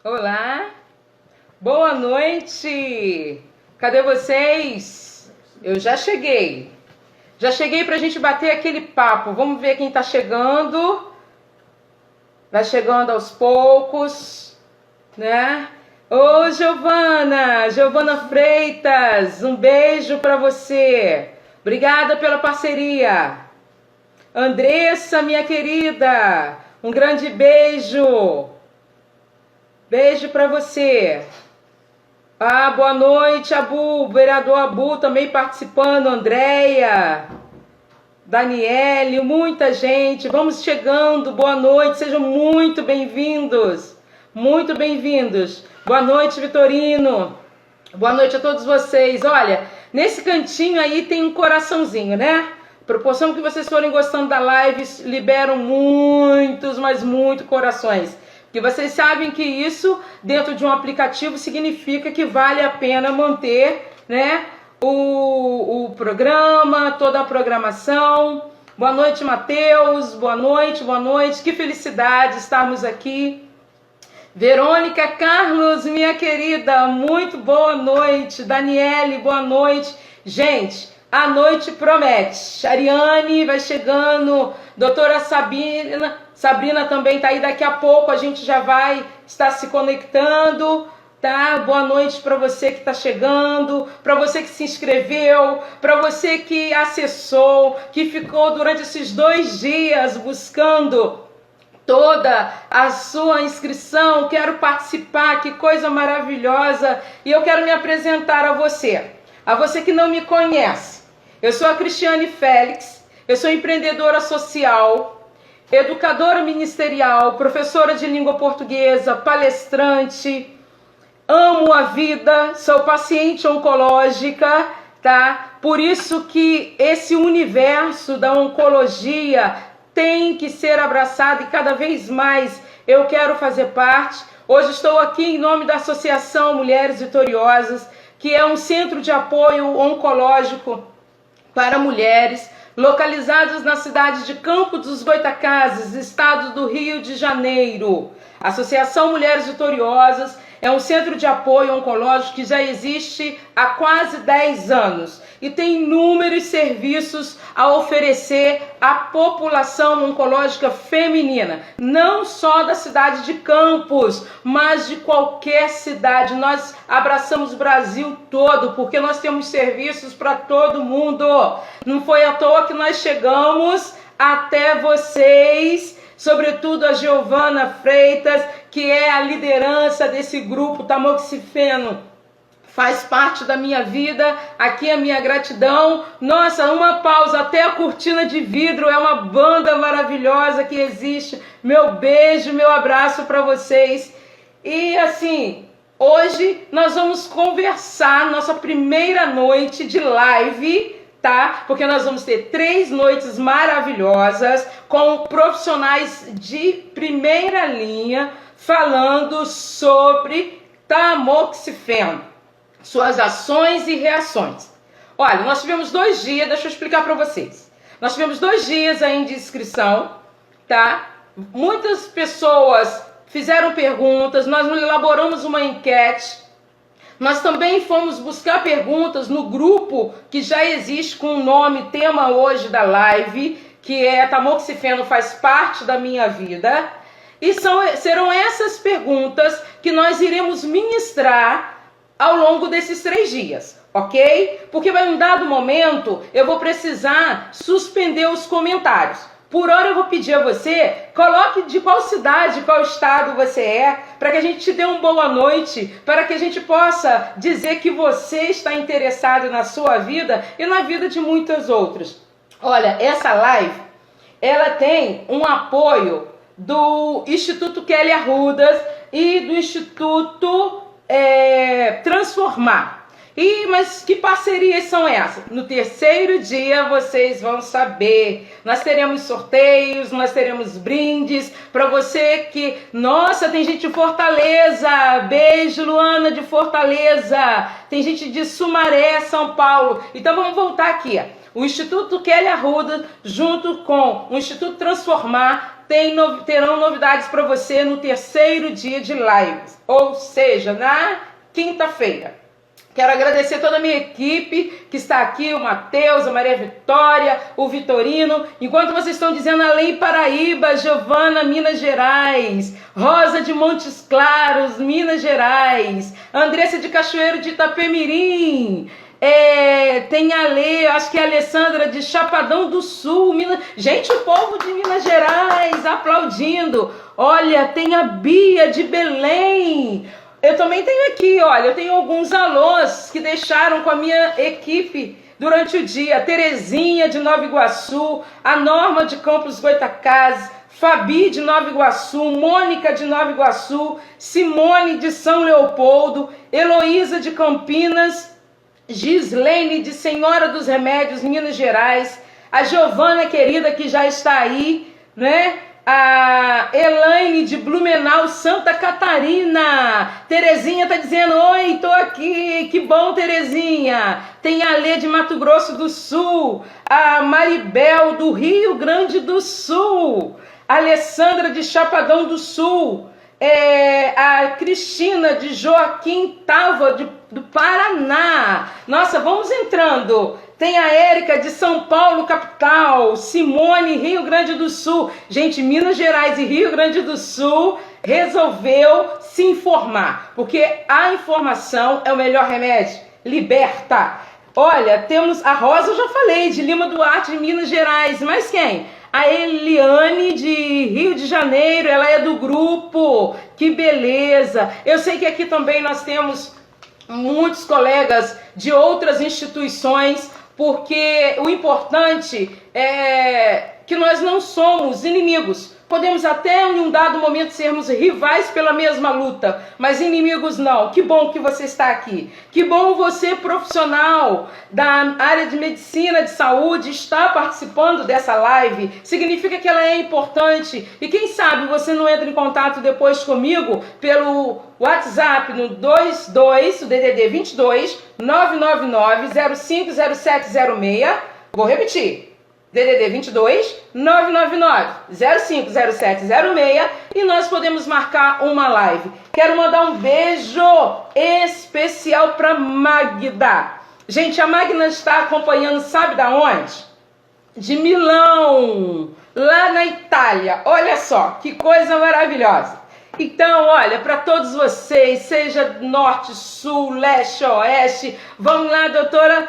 Olá, boa noite. Cadê vocês? Eu já cheguei. Já cheguei pra gente bater aquele papo. Vamos ver quem tá chegando. Vai chegando aos poucos, né? Ô, Giovana Freitas, um beijo pra você. Obrigada pela parceria. Andressa, minha querida, um grande beijo. Beijo pra você. Ah, boa noite, Abu. Vereador Abu também participando. Andréia, Daniele, muita gente. Vamos chegando. Boa noite. Sejam muito bem-vindos. Muito bem-vindos. Boa noite, Vitorino. Boa noite a todos vocês. Olha, nesse cantinho aí tem um coraçãozinho, né? Proporção que vocês forem gostando da live, liberam muitos, mas muitos corações. Porque vocês sabem que isso, dentro de um aplicativo, significa que vale a pena manter, né, o programa, toda a programação. Boa noite, Matheus. Boa noite, boa noite. Que felicidade estarmos aqui. Verônica Carlos, minha querida, muito boa noite. Daniele, boa noite. Gente, a noite promete. Ariane vai chegando. Doutora Sabrina também está aí. Daqui a pouco a gente já vai estar se conectando. Tá? Boa noite para você que está chegando, para você que se inscreveu, para você que acessou, que ficou durante esses 2 dias buscando toda a sua inscrição. Quero participar, que coisa maravilhosa. E eu quero me apresentar a você que não me conhece. Eu sou a Cristiane Félix, eu sou empreendedora social, educadora ministerial, professora de língua portuguesa, palestrante, amo a vida, sou paciente oncológica, tá? Por isso que esse universo da oncologia tem que ser abraçado e cada vez mais eu quero fazer parte. Hoje estou aqui em nome da Associação Mulheres Vitoriosas, que é um centro de apoio oncológico para mulheres, localizados na cidade de Campos dos Goytacazes, estado do Rio de Janeiro. A Associação Mulheres Vitoriosas é um centro de apoio oncológico que já existe há quase 10 anos e tem inúmeros serviços a oferecer à população oncológica feminina, não só da cidade de Campos, mas de qualquer cidade. Nós abraçamos o Brasil todo, porque nós temos serviços para todo mundo. Não foi à toa que nós chegamos até vocês, sobretudo a Giovana Freitas, que é a liderança desse grupo Tamoxifeno. Faz parte da minha vida, aqui a minha gratidão. Nossa, uma pausa, até a Cortina de Vidro é uma banda maravilhosa que existe. Meu beijo, meu abraço para vocês. E assim, hoje nós vamos conversar, nossa primeira noite de live, tá? Porque nós vamos ter 3 noites maravilhosas com profissionais de primeira linha falando sobre tamoxifeno, suas ações e reações. Olha, nós tivemos 2 dias, deixa eu explicar para vocês. Nós tivemos 2 dias aí de inscrição, tá? Muitas pessoas fizeram perguntas, nós elaboramos uma enquete. Nós também fomos buscar perguntas no grupo que já existe com o nome, tema hoje da live, que é Tamoxifeno faz parte da minha vida. E serão essas perguntas que nós iremos ministrar ao longo desses 3 dias, ok? Porque em um dado momento eu vou precisar suspender os comentários. Por hora eu vou pedir a você, coloque de qual cidade, qual estado você é, para que a gente te dê uma boa noite, para que a gente possa dizer que você está interessado na sua vida e na vida de muitas outras. Olha, essa live, ela tem um apoio do Instituto Kelly Arrudas e do Instituto Transformar. Mas que parcerias são essas? No 3º dia vocês vão saber. Nós teremos sorteios, nós teremos brindes para você que... Nossa, tem gente de Fortaleza. Beijo, Luana de Fortaleza. Tem gente de Sumaré, São Paulo. Então vamos voltar aqui. O Instituto Kelly Arruda, junto com o Instituto Transformar, terão novidades para você no terceiro dia de lives, ou seja, na quinta-feira. Quero agradecer toda a minha equipe que está aqui, o Matheus, a Maria Vitória, o Vitorino. Enquanto vocês estão dizendo Além Paraíba, Giovana, Minas Gerais, Rosa de Montes Claros, Minas Gerais, Andressa de Cachoeiro de Itapemirim, tem a Lê, acho que é a Alessandra de Chapadão do Sul, Minas. Gente, o povo de Minas Gerais aplaudindo. Olha, tem a Bia de Belém. Eu também tenho aqui, olha, eu tenho alguns alôs que deixaram com a minha equipe durante o dia. Terezinha de Nova Iguaçu, a Norma de Campos Goytacazes, Fabi de Nova Iguaçu, Mônica de Nova Iguaçu, Simone de São Leopoldo, Heloísa de Campinas, Gislene de Senhora dos Remédios, Minas Gerais, a Giovana querida que já está aí, né? A Elaine de Blumenau, Santa Catarina. Terezinha tá dizendo, oi, tô aqui, que bom, Terezinha. Tem a Lê de Mato Grosso do Sul, a Maribel do Rio Grande do Sul, a Alessandra de Chapadão do Sul, a Cristina de Joaquim Tava do Paraná. Nossa, vamos entrando. Tem a Érica de São Paulo, capital, Simone, Rio Grande do Sul. Gente, Minas Gerais e Rio Grande do Sul resolveu se informar, porque a informação é o melhor remédio. Liberta. Olha, temos a Rosa, eu já falei, de Lima Duarte, de Minas Gerais. Mas quem? A Eliane de Rio de Janeiro, ela é do grupo. Que beleza. Eu sei que aqui também nós temos muitos colegas de outras instituições, porque o importante é que nós não somos inimigos. Podemos até em um dado momento sermos rivais pela mesma luta, mas inimigos não. Que bom que você está aqui. Que bom você, profissional da área de medicina, de saúde, está participando dessa live. Significa que ela é importante. E quem sabe você não entra em contato depois comigo pelo WhatsApp no 22, o DDD 22 999 050706. Vou repetir. DDD 22 999 050706 e nós podemos marcar uma live. Quero mandar um beijo especial para Magda. Gente, a Magda está acompanhando, sabe da onde? De Milão, lá na Itália. Olha só, que coisa maravilhosa. Então, olha, para todos vocês, seja norte, sul, leste, oeste, vamos lá, doutora.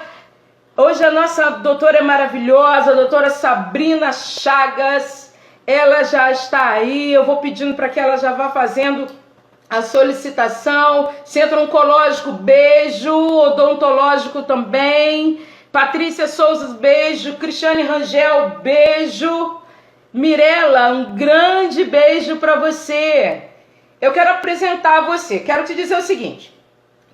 Hoje a nossa doutora é maravilhosa, a doutora Sabrina Chagas, ela já está aí, eu vou pedindo para que ela já vá fazendo a solicitação. Centro Oncológico, beijo, odontológico também, Patrícia Souza, beijo, Cristiane Rangel, beijo, Mirela, um grande beijo para você. Eu quero apresentar você, quero te dizer o seguinte,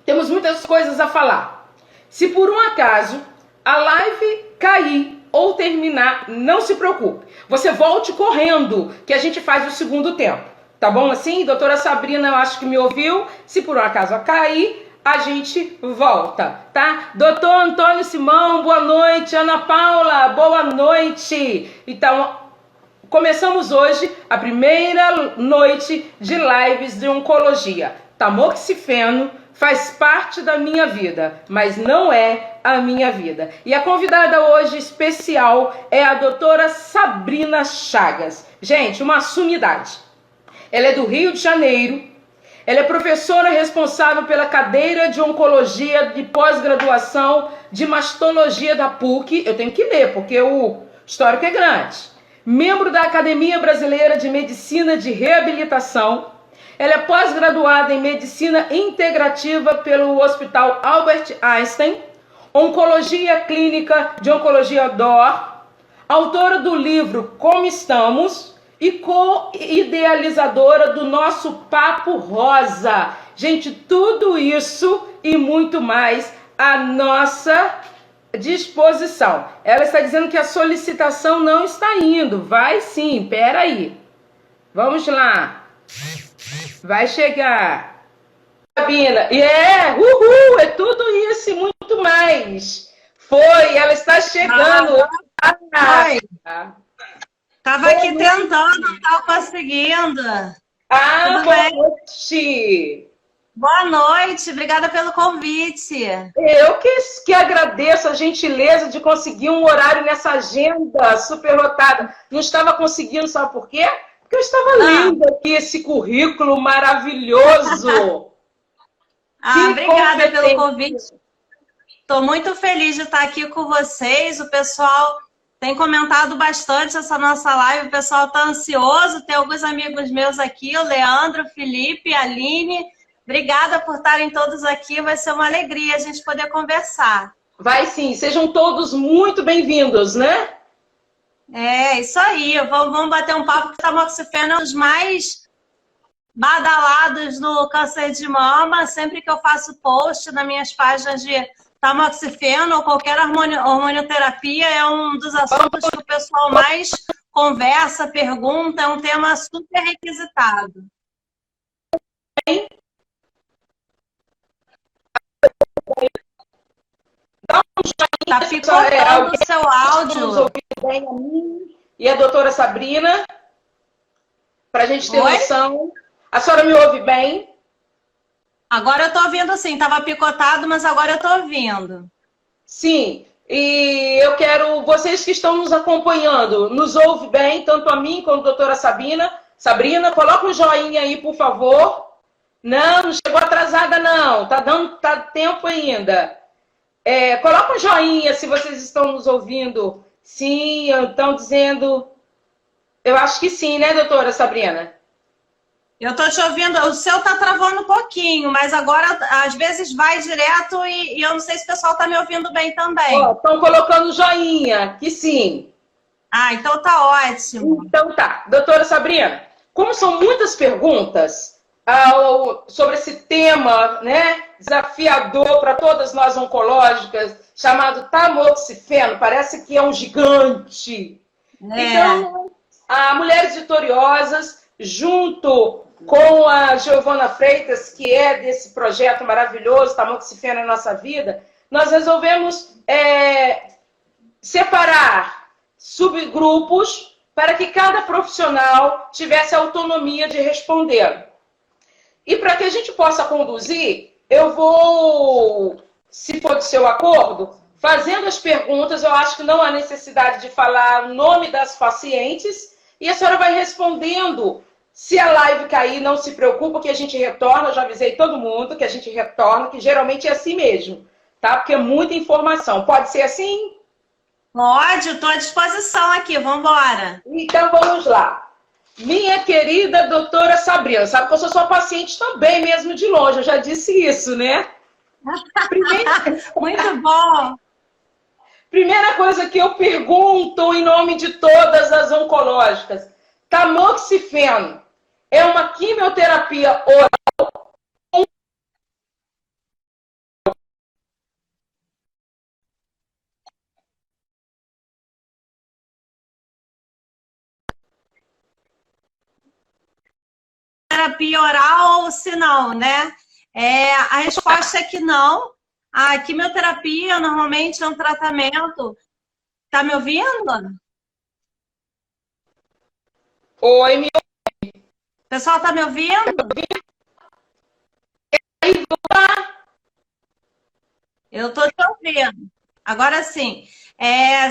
temos muitas coisas a falar. Se por um acaso a live cair ou terminar, não se preocupe. Você volte correndo, que a gente faz o segundo tempo. Tá bom assim? Doutora Sabrina, eu acho que me ouviu. Se por um acaso cair, a gente volta, tá? Doutor Antônio Simão, boa noite. Ana Paula, boa noite. Então, começamos hoje a primeira noite de lives de oncologia. Tamoxifeno faz parte da minha vida, mas não é a minha vida. E a convidada hoje especial é a doutora Sabrina Chagas. Gente, uma sumidade. Ela é do Rio de Janeiro. Ela é professora responsável pela cadeira de oncologia de pós-graduação de mastologia da PUC. Eu tenho que ler, porque o histórico é grande. Membro da Academia Brasileira de Medicina de Reabilitação. Ela é pós-graduada em Medicina Integrativa pelo Hospital Albert Einstein, Oncologia Clínica de Oncologia DOR, autora do livro Como Estamos e co-idealizadora do nosso Papo Rosa. Gente, tudo isso e muito mais à nossa disposição. Ela está dizendo que a solicitação não está indo. Vai sim, peraí. Vamos lá. Vai chegar. Sabina, uhul, é tudo isso e muito mais. Foi, ela está chegando. Tava aqui tentando, não estava conseguindo. Ah, Tudo boa bem? noite! Boa noite, obrigada pelo convite. Eu que agradeço a gentileza de conseguir um horário nessa agenda super lotada. Não estava conseguindo, sabe por quê? Porque eu estava Ah, lendo aqui esse currículo maravilhoso. Que obrigada pelo convite. competência! Estou muito feliz de estar aqui com vocês. O pessoal tem comentado bastante essa nossa live, o pessoal está ansioso. Tem alguns amigos meus aqui, o Leandro, o Felipe, a Aline. Obrigada por estarem todos aqui, vai ser uma alegria a gente poder conversar. Vai sim, sejam todos muito bem-vindos, né? É, isso aí. Vamos bater um papo, que o tamoxifeno é um dos mais badalados no câncer de mama. Sempre que eu faço post nas minhas páginas de tamoxifeno ou qualquer hormonioterapia, é um dos assuntos que o pessoal mais conversa, pergunta, é um tema super requisitado. Tá picotando o seu áudio. Nos ouvindo bem a mim e a doutora Sabrina, para a gente ter noção. A senhora me ouve bem? Agora eu tô ouvindo sim, tava picotado, mas agora eu tô ouvindo. Sim, e eu quero, vocês que estão nos acompanhando, nos ouve bem, tanto a mim quanto a doutora Sabrina. Sabrina, coloca um joinha aí, por favor. Não chegou atrasada não, tá tempo ainda. Coloca um joinha se vocês estão nos ouvindo. Sim, estão dizendo... Eu acho que sim, né, doutora Sabrina? Eu tô te ouvindo, o seu tá travando um pouquinho, mas agora às vezes vai direto e eu não sei se o pessoal tá me ouvindo bem também. Estão colocando joinha, que sim. Então tá ótimo. Então tá. Doutora Sabrina, como são muitas perguntas sobre esse tema, né, desafiador para todas nós oncológicas, chamado tamoxifeno, parece que é um gigante. Então, a Mulheres Vitoriosas, junto com a Giovana Freitas, que é desse projeto maravilhoso, Tamoxifeno na Nossa Vida, nós resolvemos separar subgrupos para que cada profissional tivesse autonomia de responder. E para que a gente possa conduzir, eu vou, se for do seu acordo, fazendo as perguntas. Eu acho que não há necessidade de falar o nome das pacientes e a senhora vai respondendo. Se a live cair, não se preocupe, que a gente retorna. Eu já avisei todo mundo que a gente retorna, que geralmente é assim mesmo, tá? Porque é muita informação. Pode ser assim? Pode, estou à disposição aqui, vamos embora. Então vamos lá. Minha querida doutora Sabrina, sabe que eu sou sua paciente também, mesmo de longe, eu já disse isso, né? Muito bom. Primeira coisa que eu pergunto em nome de todas as oncológicas: tamoxifeno é uma quimioterapia oral? Terapia oral ou se não, né? A resposta é que não. A quimioterapia normalmente é um tratamento. Tá me ouvindo? Oi, me O pessoal tá me ouvindo? Eu tô te ouvindo. Agora sim.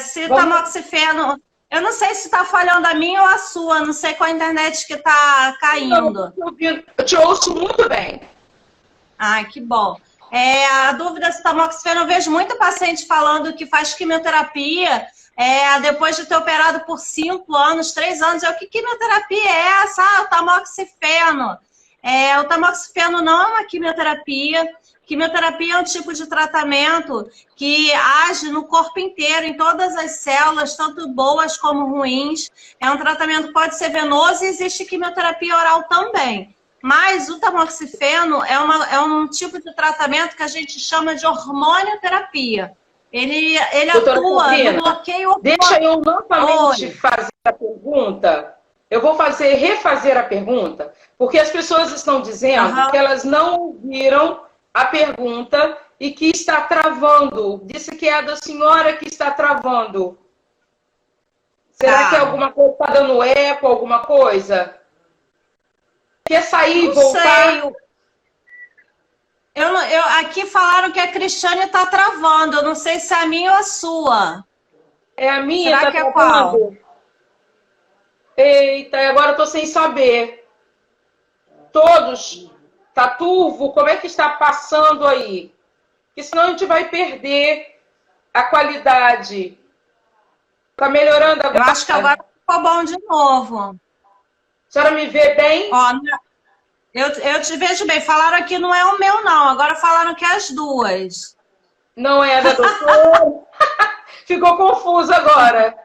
Se tamoxifeno... Eu não sei se está falhando a minha ou a sua, não sei qual a internet que está caindo. Eu te ouço muito bem. Que bom. A dúvida se tamoxifeno, eu vejo muito paciente falando que faz quimioterapia depois de ter operado por 5 anos, 3 anos. Que quimioterapia é essa? O tamoxifeno. O tamoxifeno não é uma quimioterapia. Quimioterapia é um tipo de tratamento que age no corpo inteiro, em todas as células, tanto boas como ruins. É um tratamento que pode ser venoso e existe quimioterapia oral também. Mas o tamoxifeno é um tipo de tratamento que a gente chama de hormonioterapia. Ele atua no bloqueio hormonal. Deixa eu novamente fazer a pergunta. Eu vou refazer a pergunta, porque as pessoas estão dizendo que elas não ouviram a pergunta e que está travando. Disse que é a da senhora que está travando. Será que é alguma coisa, tá dando eco, alguma coisa? Quer sair e Não voltar? sei. Aqui falaram que a Cristiane está travando. Eu não sei se é a minha ou a sua. É a minha, Será tá que é qual? travando? Eita, e agora eu tô sem saber. Todos, tá turvo? Como é que está passando aí? Porque senão a gente vai perder a qualidade. Tá melhorando Eu agora? acho que agora ficou bom de novo. A senhora me vê bem? Ó, eu te vejo bem. Falaram aqui não é o meu, não. Agora falaram que é as duas. Não é a da doutora? Ficou confuso agora.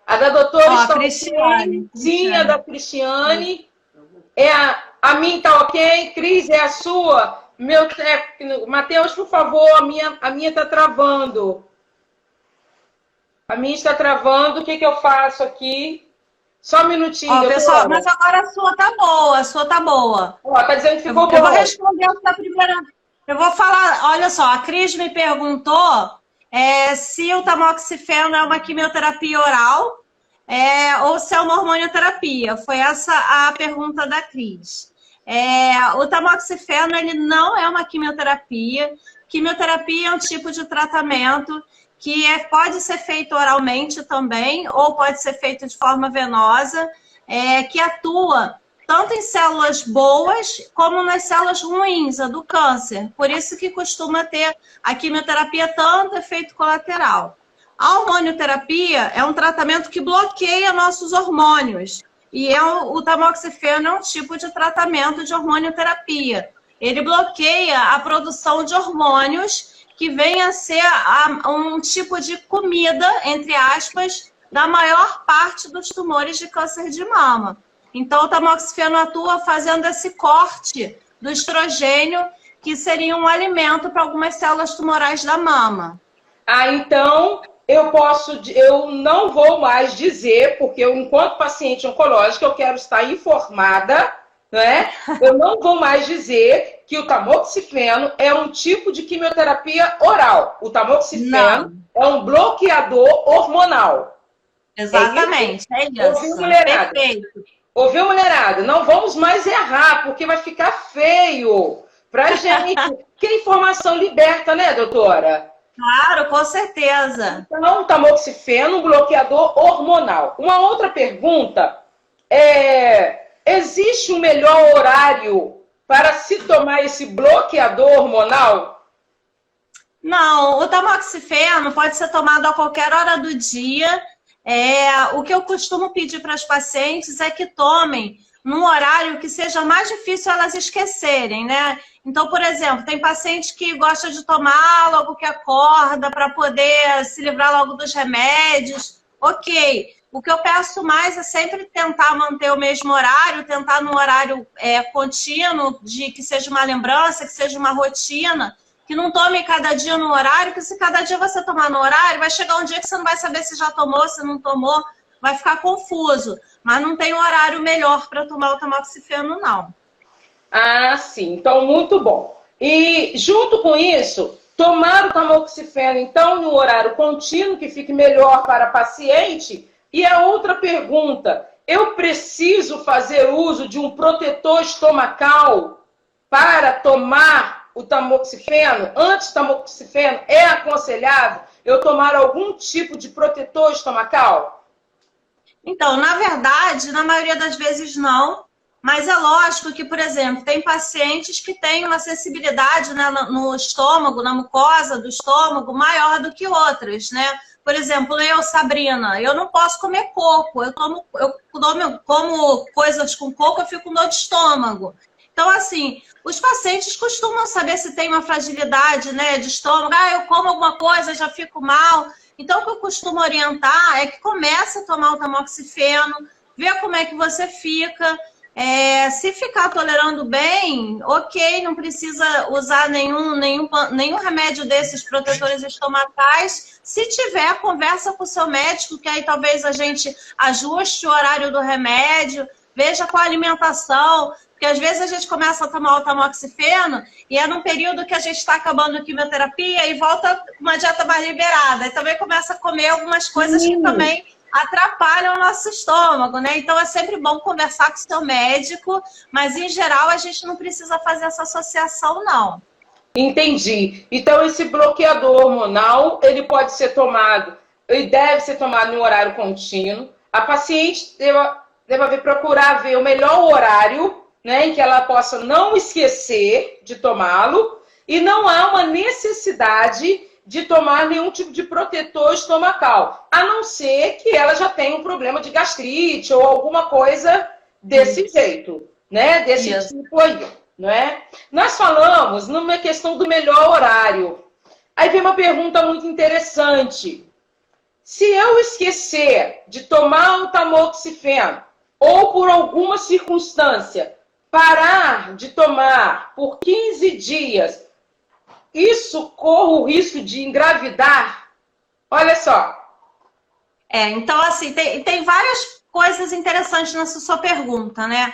A da doutora Ó, está Cristiane. ok. Sim, a da Cristiane. A minha está ok. Cris, é a sua? Meu técnico. Matheus, por favor, a minha está travando. A minha está travando. O que eu faço aqui? Só um minutinho. Ó, pessoal, mas agora a sua tá boa. A sua tá boa. Ó, tá dizendo que ficou bom. Eu vou responder essa primeira. Eu vou falar. Olha só, a Cris me perguntou se o tamoxifeno é uma quimioterapia oral ou se é uma hormonioterapia. Foi essa a pergunta da Cris. O tamoxifeno ele não é uma quimioterapia. Quimioterapia é um tipo de tratamento que pode ser feito oralmente também, ou pode ser feito de forma venosa, que atua tanto em células boas como nas células ruins, a do câncer. Por isso que costuma ter a quimioterapia tanto efeito colateral. A hormonioterapia é um tratamento que bloqueia nossos hormônios. E o tamoxifeno é um tipo de tratamento de hormonioterapia. Ele bloqueia a produção de hormônios que vem a ser um tipo de comida, entre aspas, da maior parte dos tumores de câncer de mama. Então, o tamoxifeno atua fazendo esse corte do estrogênio, que seria um alimento para algumas células tumorais da mama. Então, eu não vou mais dizer, porque eu, enquanto paciente oncológica, eu quero estar informada, né? Eu não vou mais dizer que o tamoxifeno é um tipo de quimioterapia oral. O tamoxifeno é um bloqueador hormonal. Exatamente, é isso. Ouviu, mulherada? Perfeito. Ouviu, mulherada? Não vamos mais errar, porque vai ficar feio pra gente. Que informação liberta, né, doutora? Claro, com certeza. Então, tamoxifeno, um bloqueador hormonal. Uma outra pergunta existe um melhor horário para se tomar esse bloqueador hormonal? Não, o tamoxifeno pode ser tomado a qualquer hora do dia. O que eu costumo pedir para as pacientes é que tomem num horário que seja mais difícil elas esquecerem, né? Então, por exemplo, tem paciente que gosta de tomar logo que acorda para poder se livrar logo dos remédios. Ok. O que eu peço mais é sempre tentar manter o mesmo horário, tentar num horário contínuo, que seja uma lembrança, que seja uma rotina, que não tome cada dia no horário, porque se cada dia você tomar no horário, vai chegar um dia que você não vai saber se já tomou, se não tomou, vai ficar confuso. Mas não tem um horário melhor para tomar o tamoxifeno, não. Ah, sim. Então, muito bom. E, junto com isso, tomar o tamoxifeno, então, no horário contínuo, que fique melhor para a paciente. E a outra pergunta, eu preciso fazer uso de um protetor estomacal para tomar o tamoxifeno? Antes do tamoxifeno, é aconselhável eu tomar algum tipo de protetor estomacal? Então, na verdade, na maioria das vezes não, mas é lógico que, por exemplo, tem pacientes que têm uma sensibilidade, né, no estômago, na mucosa do estômago, maior do que outras, né? Por exemplo, eu, Sabrina, eu não posso comer coco, eu como coisas com coco, eu fico com dor de estômago. Então, assim, os pacientes costumam saber se tem uma fragilidade, né, de estômago. Eu como alguma coisa, já fico mal. Então, o que eu costumo orientar é que comece a tomar o tamoxifeno, ver como é que você fica. Se ficar tolerando bem, ok, não precisa usar nenhum remédio desses protetores estomacais. Se tiver, conversa com o seu médico, que aí talvez a gente ajuste o horário do remédio, veja com a alimentação, porque às vezes a gente começa a tomar o tamoxifeno e é num período que a gente está acabando a quimioterapia e volta com uma dieta mais liberada. E também começa a comer algumas coisas que também atrapalham o nosso estômago, né? Então é sempre bom conversar com o seu médico, mas em geral a gente não precisa fazer essa associação, não. Entendi. Então, esse bloqueador hormonal, ele pode ser tomado, ele deve ser tomado em um horário contínuo. A paciente deve procurar ver o melhor horário, né, em que ela possa não esquecer de tomá-lo, e não há uma necessidade de tomar nenhum tipo de protetor estomacal, a não ser que ela já tenha um problema de gastrite ou alguma coisa desse jeito, né, desse tipo aí. Não é? Nós falamos numa questão do melhor horário. Aí vem uma pergunta muito interessante. Se eu esquecer de tomar o tamoxifeno ou por alguma circunstância parar de tomar por 15 dias, isso corre o risco de engravidar? Olha só. Então assim, tem várias coisas interessantes nessa sua pergunta, né?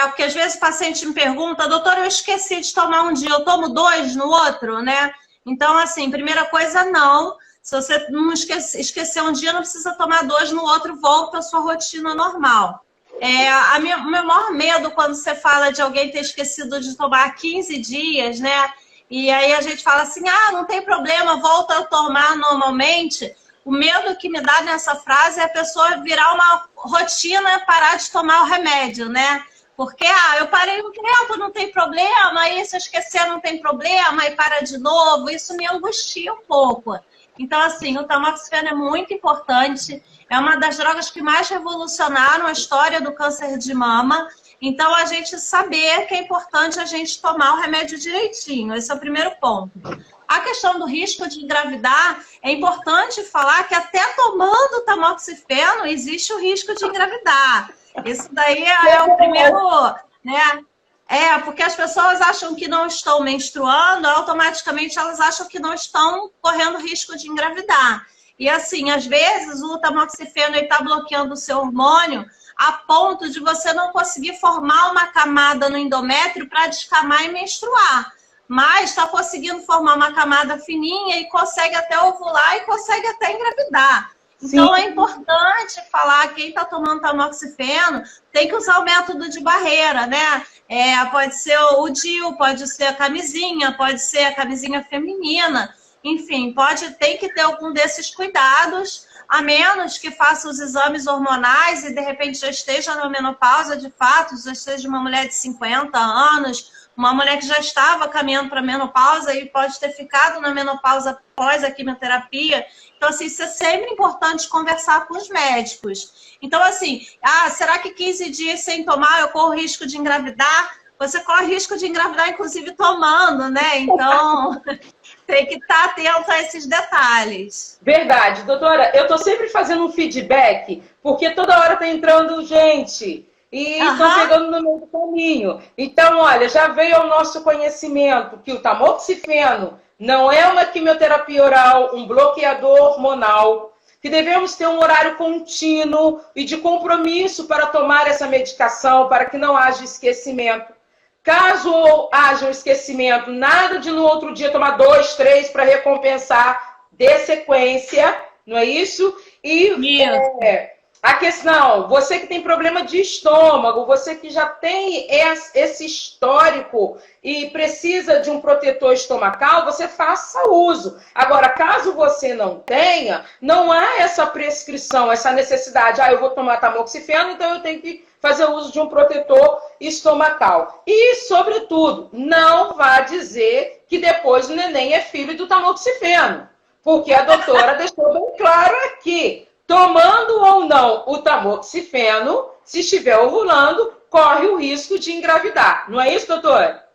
Porque às vezes o paciente me pergunta, doutor, eu esqueci de tomar um dia, eu tomo 2 no outro, né? Então, assim, primeira coisa, não. Se você não esquecer um dia, não precisa tomar 2 no outro, volta à sua rotina normal. O meu maior medo quando você fala de alguém ter esquecido de tomar 15 dias, né? E aí a gente fala assim, não tem problema, volta a tomar normalmente. O medo que me dá nessa frase é a pessoa virar uma rotina, parar de tomar o remédio, né? Porque, eu parei um tempo, não tem problema, e se eu esquecer não tem problema, e para de novo, isso me angustia um pouco. Então, assim, o tamoxifeno é muito importante, é uma das drogas que mais revolucionaram a história do câncer de mama. Então, a gente saber que é importante a gente tomar o remédio direitinho, esse é o primeiro ponto. A questão do risco de engravidar, é importante falar que até tomando tamoxifeno existe o risco de engravidar. Isso daí é o primeiro, né? Porque as pessoas acham que não estão menstruando, automaticamente elas acham que não estão correndo risco de engravidar. E assim, às vezes o tamoxifeno está bloqueando o seu hormônio a ponto de você não conseguir formar uma camada no endométrio para descamar e menstruar. Mas está conseguindo formar uma camada fininha e consegue até ovular e consegue até engravidar. Então, é importante falar, quem está tomando tamoxifeno tem que usar o método de barreira, né? Pode ser o DIU, pode ser a camisinha feminina. Enfim, tem que ter algum desses cuidados, a menos que faça os exames hormonais e, de repente, já esteja na menopausa, de fato, já seja uma mulher de 50 anos, uma mulher que já estava caminhando para a menopausa e pode ter ficado na menopausa após a quimioterapia. Então, assim, isso é sempre importante conversar com os médicos. Então, assim, será que 15 dias sem tomar eu corro risco de engravidar? Você corre risco de engravidar, inclusive, tomando, né? Então, tem que estar atento a esses detalhes. Verdade, doutora. Eu estou sempre fazendo um feedback, porque toda hora está entrando gente. E estão chegando no meio do caminho. Então, olha, já veio ao nosso conhecimento que o tamoxifeno não é uma quimioterapia oral, um bloqueador hormonal, que devemos ter um horário contínuo e de compromisso para tomar essa medicação, para que não haja esquecimento. Caso haja um esquecimento, nada de no outro dia tomar 2, 3 para recompensar, dê sequência, não é isso? A questão, você que tem problema de estômago, você que já tem esse histórico e precisa de um protetor estomacal, você faça uso. Agora, caso você não tenha, não há essa prescrição, essa necessidade. Eu vou tomar tamoxifeno, então eu tenho que fazer uso de um protetor estomacal. E, sobretudo, não vá dizer que depois o neném é filho do tamoxifeno, porque a doutora deixou bem claro aqui. Tomando ou não o tamoxifeno, se estiver ovulando, corre o risco de engravidar. Não é isso, doutora?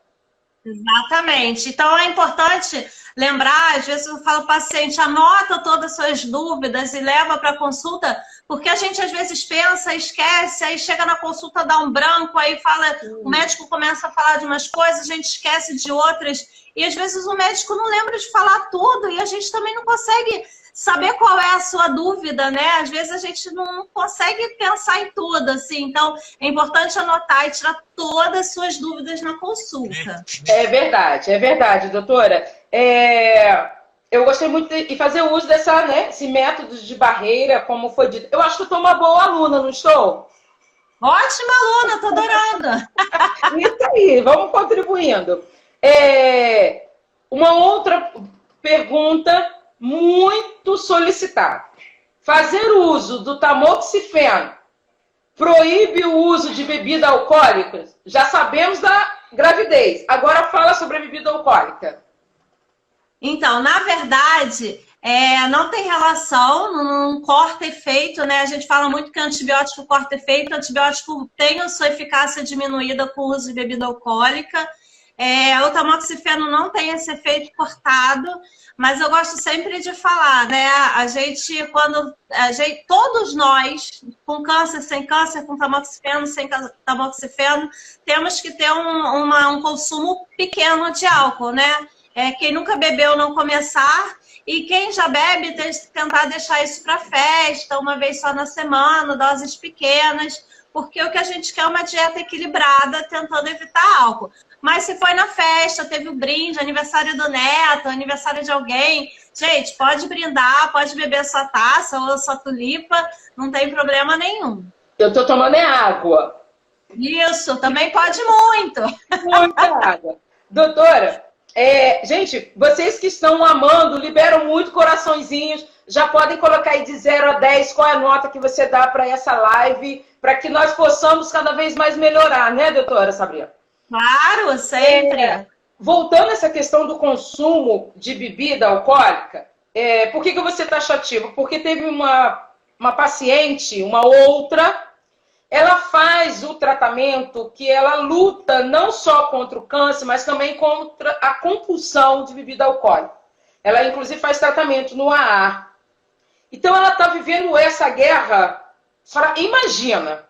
Exatamente. Então, é importante lembrar, às vezes eu falo ao paciente, anota todas as suas dúvidas e leva para a consulta, porque a gente às vezes pensa, esquece, aí chega na consulta, dá um branco, aí fala, o médico começa a falar de umas coisas, a gente esquece de outras, e às vezes o médico não lembra de falar tudo, e a gente também não consegue saber qual é a sua dúvida, né? Às vezes a gente não consegue pensar em tudo, assim. Então, é importante anotar e tirar todas as suas dúvidas na consulta. É verdade, doutora. Eu gostei muito de fazer uso dessa, né, esse método de barreira, como foi dito. Eu acho que eu estou uma boa aluna, não estou? Ótima aluna, tô adorando. Isso aí, vamos contribuindo. Uma outra pergunta muito solicitada. Fazer uso do tamoxifeno proíbe o uso de bebida alcoólica? Já sabemos da gravidez. Agora fala sobre a bebida alcoólica. Então, na verdade, não tem relação, não corta efeito, né? A gente fala muito que antibiótico corta efeito, antibiótico tem a sua eficácia diminuída com o uso de bebida alcoólica. O tamoxifeno não tem esse efeito cortado, mas eu gosto sempre de falar, né? Todos nós, com câncer, sem câncer, com tamoxifeno, sem tamoxifeno, temos que ter um consumo pequeno de álcool, né? Quem nunca bebeu não começar, e quem já bebe tem que tentar deixar isso para festa, uma vez só na semana, doses pequenas, porque o que a gente quer é uma dieta equilibrada, tentando evitar álcool. Mas se foi na festa, teve um brinde, aniversário do neto, aniversário de alguém, gente, pode brindar, pode beber sua taça ou sua tulipa, não tem problema nenhum. Eu tô tomando água. Isso, também pode muito. Muita água. Doutora, gente, vocês que estão amando, liberam muito coraçõezinhos, já podem colocar aí de 0 a 10 qual é a nota que você dá para essa live, para que nós possamos cada vez mais melhorar, né, doutora Sabrina? Claro, sempre. Voltando a essa questão do consumo de bebida alcoólica, por que eu vou ser taxativa? Porque teve uma paciente, uma outra, ela faz o tratamento que ela luta não só contra o câncer, mas também contra a compulsão de bebida alcoólica. Ela, inclusive, faz tratamento no AA. Então, ela está vivendo essa guerra, imagina,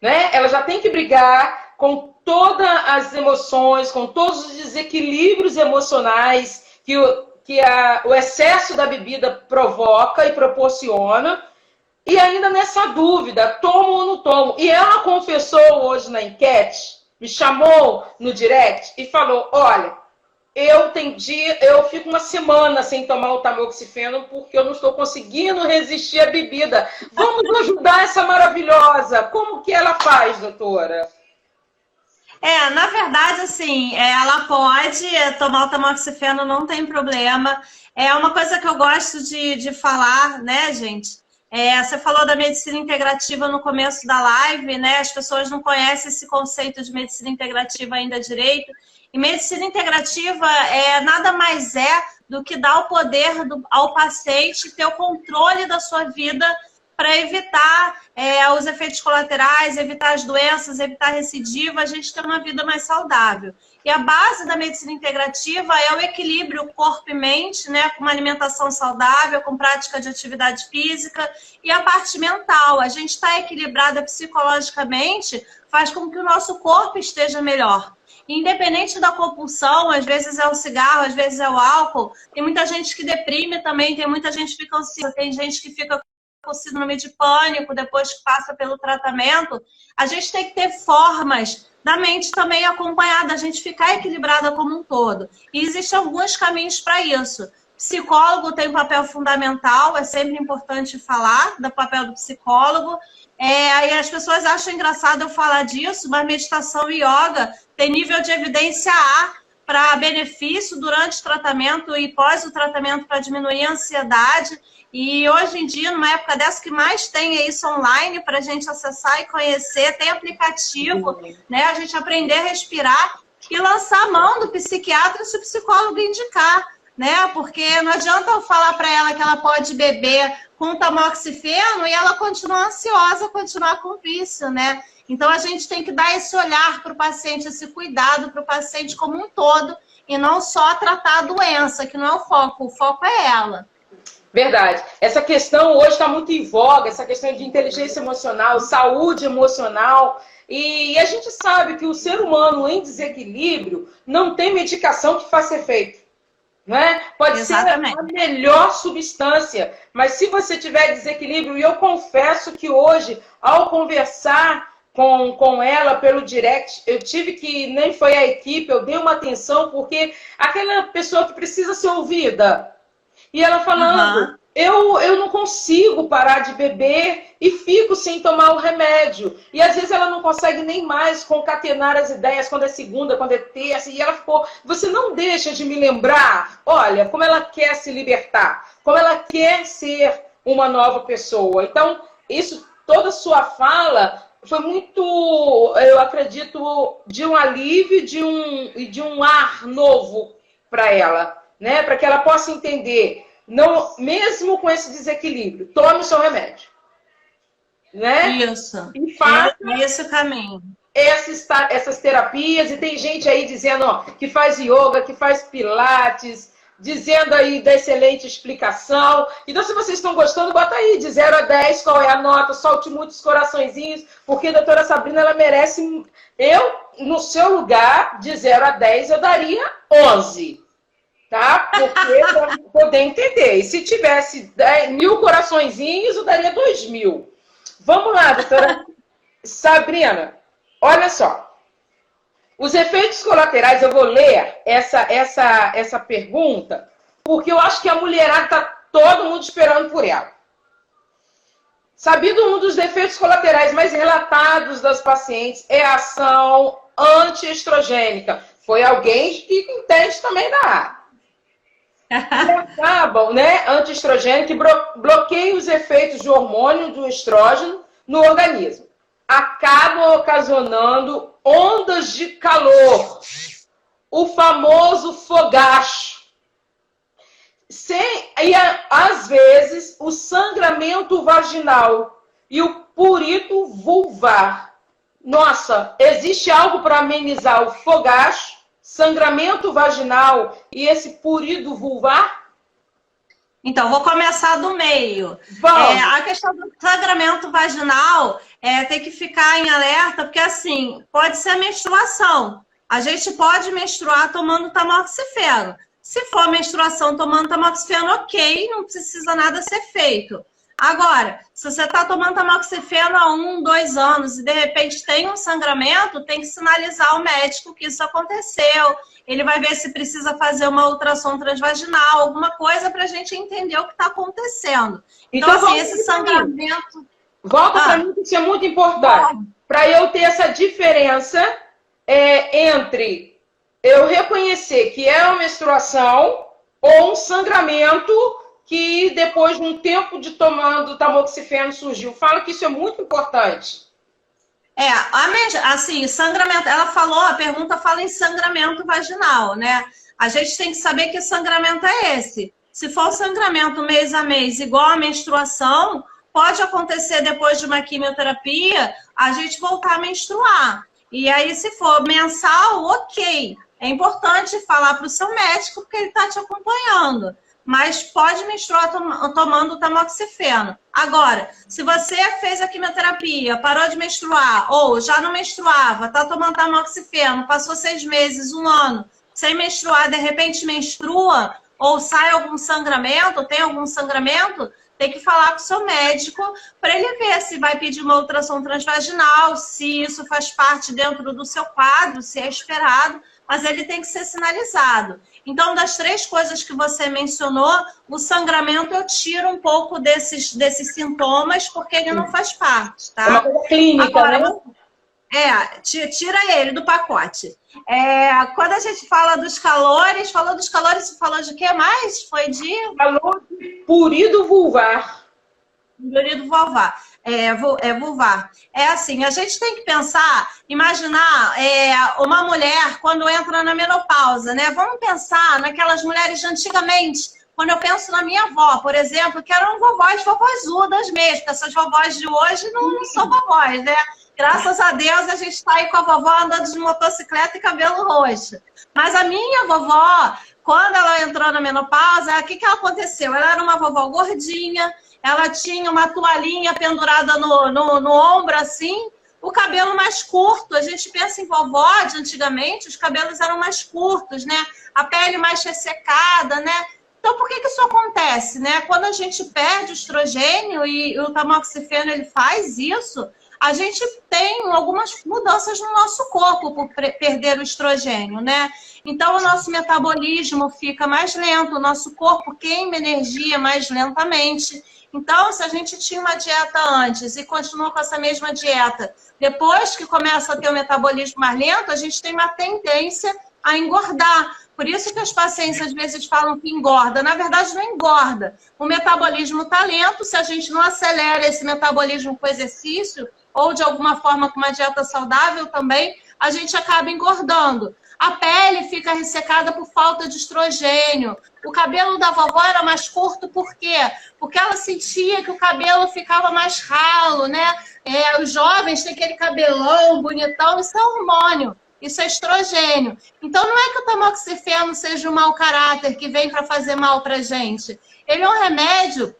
né? Ela já tem que brigar com todas as emoções, com todos os desequilíbrios emocionais que o excesso da bebida provoca e proporciona. E ainda nessa dúvida, tomo ou não tomo? E ela confessou hoje na enquete, me chamou no direct e falou, olha, eu fico uma semana sem tomar o tamoxifeno porque eu não estou conseguindo resistir à bebida. Vamos ajudar essa maravilhosa. Como que ela faz, doutora? Na verdade, assim, ela pode tomar o tamoxifeno, não tem problema. É uma coisa que eu gosto de falar, né, gente? Você falou da medicina integrativa no começo da live, né? As pessoas não conhecem esse conceito de medicina integrativa ainda direito. E medicina integrativa nada mais do que dar o poder ao paciente ter o controle da sua vida para evitar os efeitos colaterais, evitar as doenças, evitar recidiva, a gente ter uma vida mais saudável. E a base da medicina integrativa é o equilíbrio corpo e mente, né, com uma alimentação saudável, com prática de atividade física, e a parte mental. A gente está equilibrada psicologicamente, faz com que o nosso corpo esteja melhor. Independente da compulsão, às vezes é o cigarro, às vezes é o álcool, tem muita gente que deprime também, tem muita gente que fica ansiosa, tem gente que fica com síndrome de pânico depois que passa pelo tratamento. A gente tem que ter formas da mente também acompanhada, a gente ficar equilibrada como um todo. E existem alguns caminhos para isso. Psicólogo tem um papel fundamental, é sempre importante falar do papel do psicólogo. Aí as pessoas acham engraçado eu falar disso, mas meditação e yoga tem nível de evidência A para benefício durante o tratamento e pós o tratamento para diminuir a ansiedade. E hoje em dia, numa época dessa, que mais tem é isso online para a gente acessar e conhecer, tem aplicativo, né? A gente aprender a respirar e lançar a mão do psiquiatra se o psicólogo indicar, né? Porque não adianta eu falar para ela que ela pode beber com tamoxifeno e ela continuar ansiosa, continuar com vício, né? Então a gente tem que dar esse olhar para o paciente, esse cuidado para o paciente como um todo e não só tratar a doença, que não é o foco é ela. Verdade. Essa questão hoje está muito em voga, essa questão de inteligência emocional, saúde emocional. E a gente sabe que o ser humano em desequilíbrio não tem medicação que faça efeito. Né? Pode Exatamente. ser a melhor substância, mas se você tiver desequilíbrio, e eu confesso que hoje, ao conversar com ela pelo direct, eu tive que, nem foi a equipe, eu dei uma atenção, porque aquela pessoa que precisa ser ouvida, E ela falando, eu não consigo parar de beber e fico sem tomar o remédio. E às vezes ela não consegue nem mais concatenar as ideias quando é segunda, quando é terça. E ela ficou, você não deixa de me lembrar, olha, como ela quer se libertar, como ela quer ser uma nova pessoa. Então, isso, toda a sua fala foi muito, eu acredito, de um alívio e de um ar novo para ela, né? Para que ela possa entender, não, mesmo com esse desequilíbrio, tome o seu remédio, né? Isso. E faça esse é o caminho. Essas terapias, e tem gente aí dizendo, ó, que faz yoga, que faz pilates, dizendo aí da excelente explicação. Então, se vocês estão gostando, bota aí de 0 a 10, qual é a nota, solte muitos coraçõezinhos, porque a doutora Sabrina, ela merece... Eu, no seu lugar, de 0 a 10, eu daria 11, tá? Porque para poder entender. E se tivesse 1000 coraçõezinhos, eu daria 2000. Vamos lá, doutora Sabrina, olha só. Os efeitos colaterais, eu vou ler essa pergunta, porque eu acho que a mulherada está todo mundo esperando por ela. Sabido, um dos efeitos colaterais mais relatados das pacientes é a ação antiestrogênica. Foi alguém que entende também da área. E acabam, né, antiestrogênico, que bloqueia os efeitos do hormônio do estrógeno no organismo. Acabam ocasionando ondas de calor, o famoso fogacho. E às vezes o sangramento vaginal e o prurito vulvar. Nossa, existe algo para amenizar o fogacho, sangramento vaginal e esse prurido vulvar? Então, vou começar do meio. A questão do sangramento vaginal tem que ficar em alerta, porque assim, pode ser a menstruação. A gente pode menstruar tomando tamoxifeno. Se for menstruação tomando tamoxifeno, ok, não precisa nada ser feito. Agora, se você está tomando tamoxifeno há 1, 2 anos e de repente tem um sangramento, tem que sinalizar ao médico que isso aconteceu. Ele vai ver se precisa fazer uma ultrassom transvaginal, alguma coisa para a gente entender o que está acontecendo. Então, assim, esse sangramento... Volta para mim, que isso é muito importante. Para eu ter essa diferença entre eu reconhecer que é uma menstruação ou um sangramento que depois de um tempo de tomando tamoxifeno surgiu. Fala que isso é muito importante. Assim, sangramento, ela falou, a pergunta fala em sangramento vaginal, né? A gente tem que saber que sangramento é esse. Se for sangramento mês a mês, igual a menstruação, pode acontecer depois de uma quimioterapia, a gente voltar a menstruar. E aí, se for mensal, ok. É importante falar para o seu médico, porque ele está te acompanhando. Mas pode menstruar tomando tamoxifeno. Agora, se você fez a quimioterapia, parou de menstruar, ou já não menstruava, está tomando tamoxifeno, passou 6 meses, 1 ano, sem menstruar, de repente menstrua, ou sai algum sangramento, tem algum sangramento, tem que falar com o seu médico para ele ver se vai pedir uma ultrassom transvaginal, se isso faz parte dentro do seu quadro, se é esperado, mas ele tem que ser sinalizado. Então, das 3 coisas que você mencionou, o sangramento eu tiro um pouco desses sintomas, porque ele não faz parte, tá? É uma coisa clínica, agora, né? Tira ele do pacote. Quando a gente fala dos calores, falou de que mais? Foi de... Falou de prurido vulvar. Prurido vulvar. Vulvar. Assim, a gente tem que pensar, imaginar uma mulher quando entra na menopausa, né? Vamos pensar naquelas mulheres de antigamente. Quando eu penso na minha avó, por exemplo, que eram vovozudas mesmo, porque essas vovós de hoje não são vovós, né? Graças a Deus a gente está aí com a vovó andando de motocicleta e cabelo roxo. Mas a minha vovó, quando ela entrou na menopausa, o que aconteceu? Ela era uma vovó gordinha, ela tinha uma toalhinha pendurada no ombro, assim, o cabelo mais curto. A gente pensa em vovó de antigamente, os cabelos eram mais curtos, né? A pele mais ressecada, né? Então, por que isso acontece, né? Quando a gente perde o estrogênio e o tamoxifeno ele faz isso, a gente tem algumas mudanças no nosso corpo por perder o estrogênio, né? Então, o nosso metabolismo fica mais lento, o nosso corpo queima energia mais lentamente. Então, se a gente tinha uma dieta antes e continua com essa mesma dieta, depois que começa a ter o metabolismo mais lento, a gente tem uma tendência a engordar. Por isso que os pacientes às vezes falam que engorda. Na verdade, não engorda. O metabolismo está lento, se a gente não acelera esse metabolismo com exercício, ou de alguma forma com uma dieta saudável também, a gente acaba engordando. A pele fica ressecada por falta de estrogênio. O cabelo da vovó era mais curto, por quê? Porque ela sentia que o cabelo ficava mais ralo, né? Os jovens têm aquele cabelão bonitão, isso é hormônio, isso é estrogênio. Então, não é que o tamoxifeno seja um mau caráter que vem para fazer mal para a gente. Ele é um remédio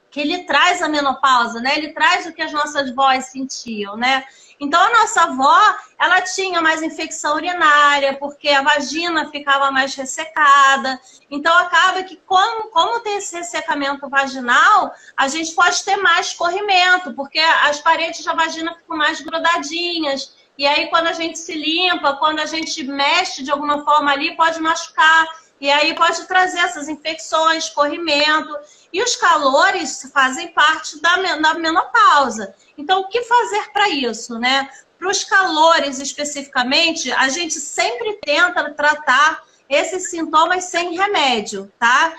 que ele traz a menopausa, né? Ele traz o que as nossas vós sentiam, né? Então, a nossa avó, ela tinha mais infecção urinária, porque a vagina ficava mais ressecada. Então, acaba que, como tem esse ressecamento vaginal, a gente pode ter mais escorrimento, porque as paredes da vagina ficam mais grudadinhas. E aí, quando a gente se limpa, quando a gente mexe de alguma forma ali, pode machucar. E aí pode trazer essas infecções, escorrimento. E os calores fazem parte da menopausa. Então, o que fazer para isso, né? Para os calores, especificamente, a gente sempre tenta tratar esses sintomas sem remédio, tá?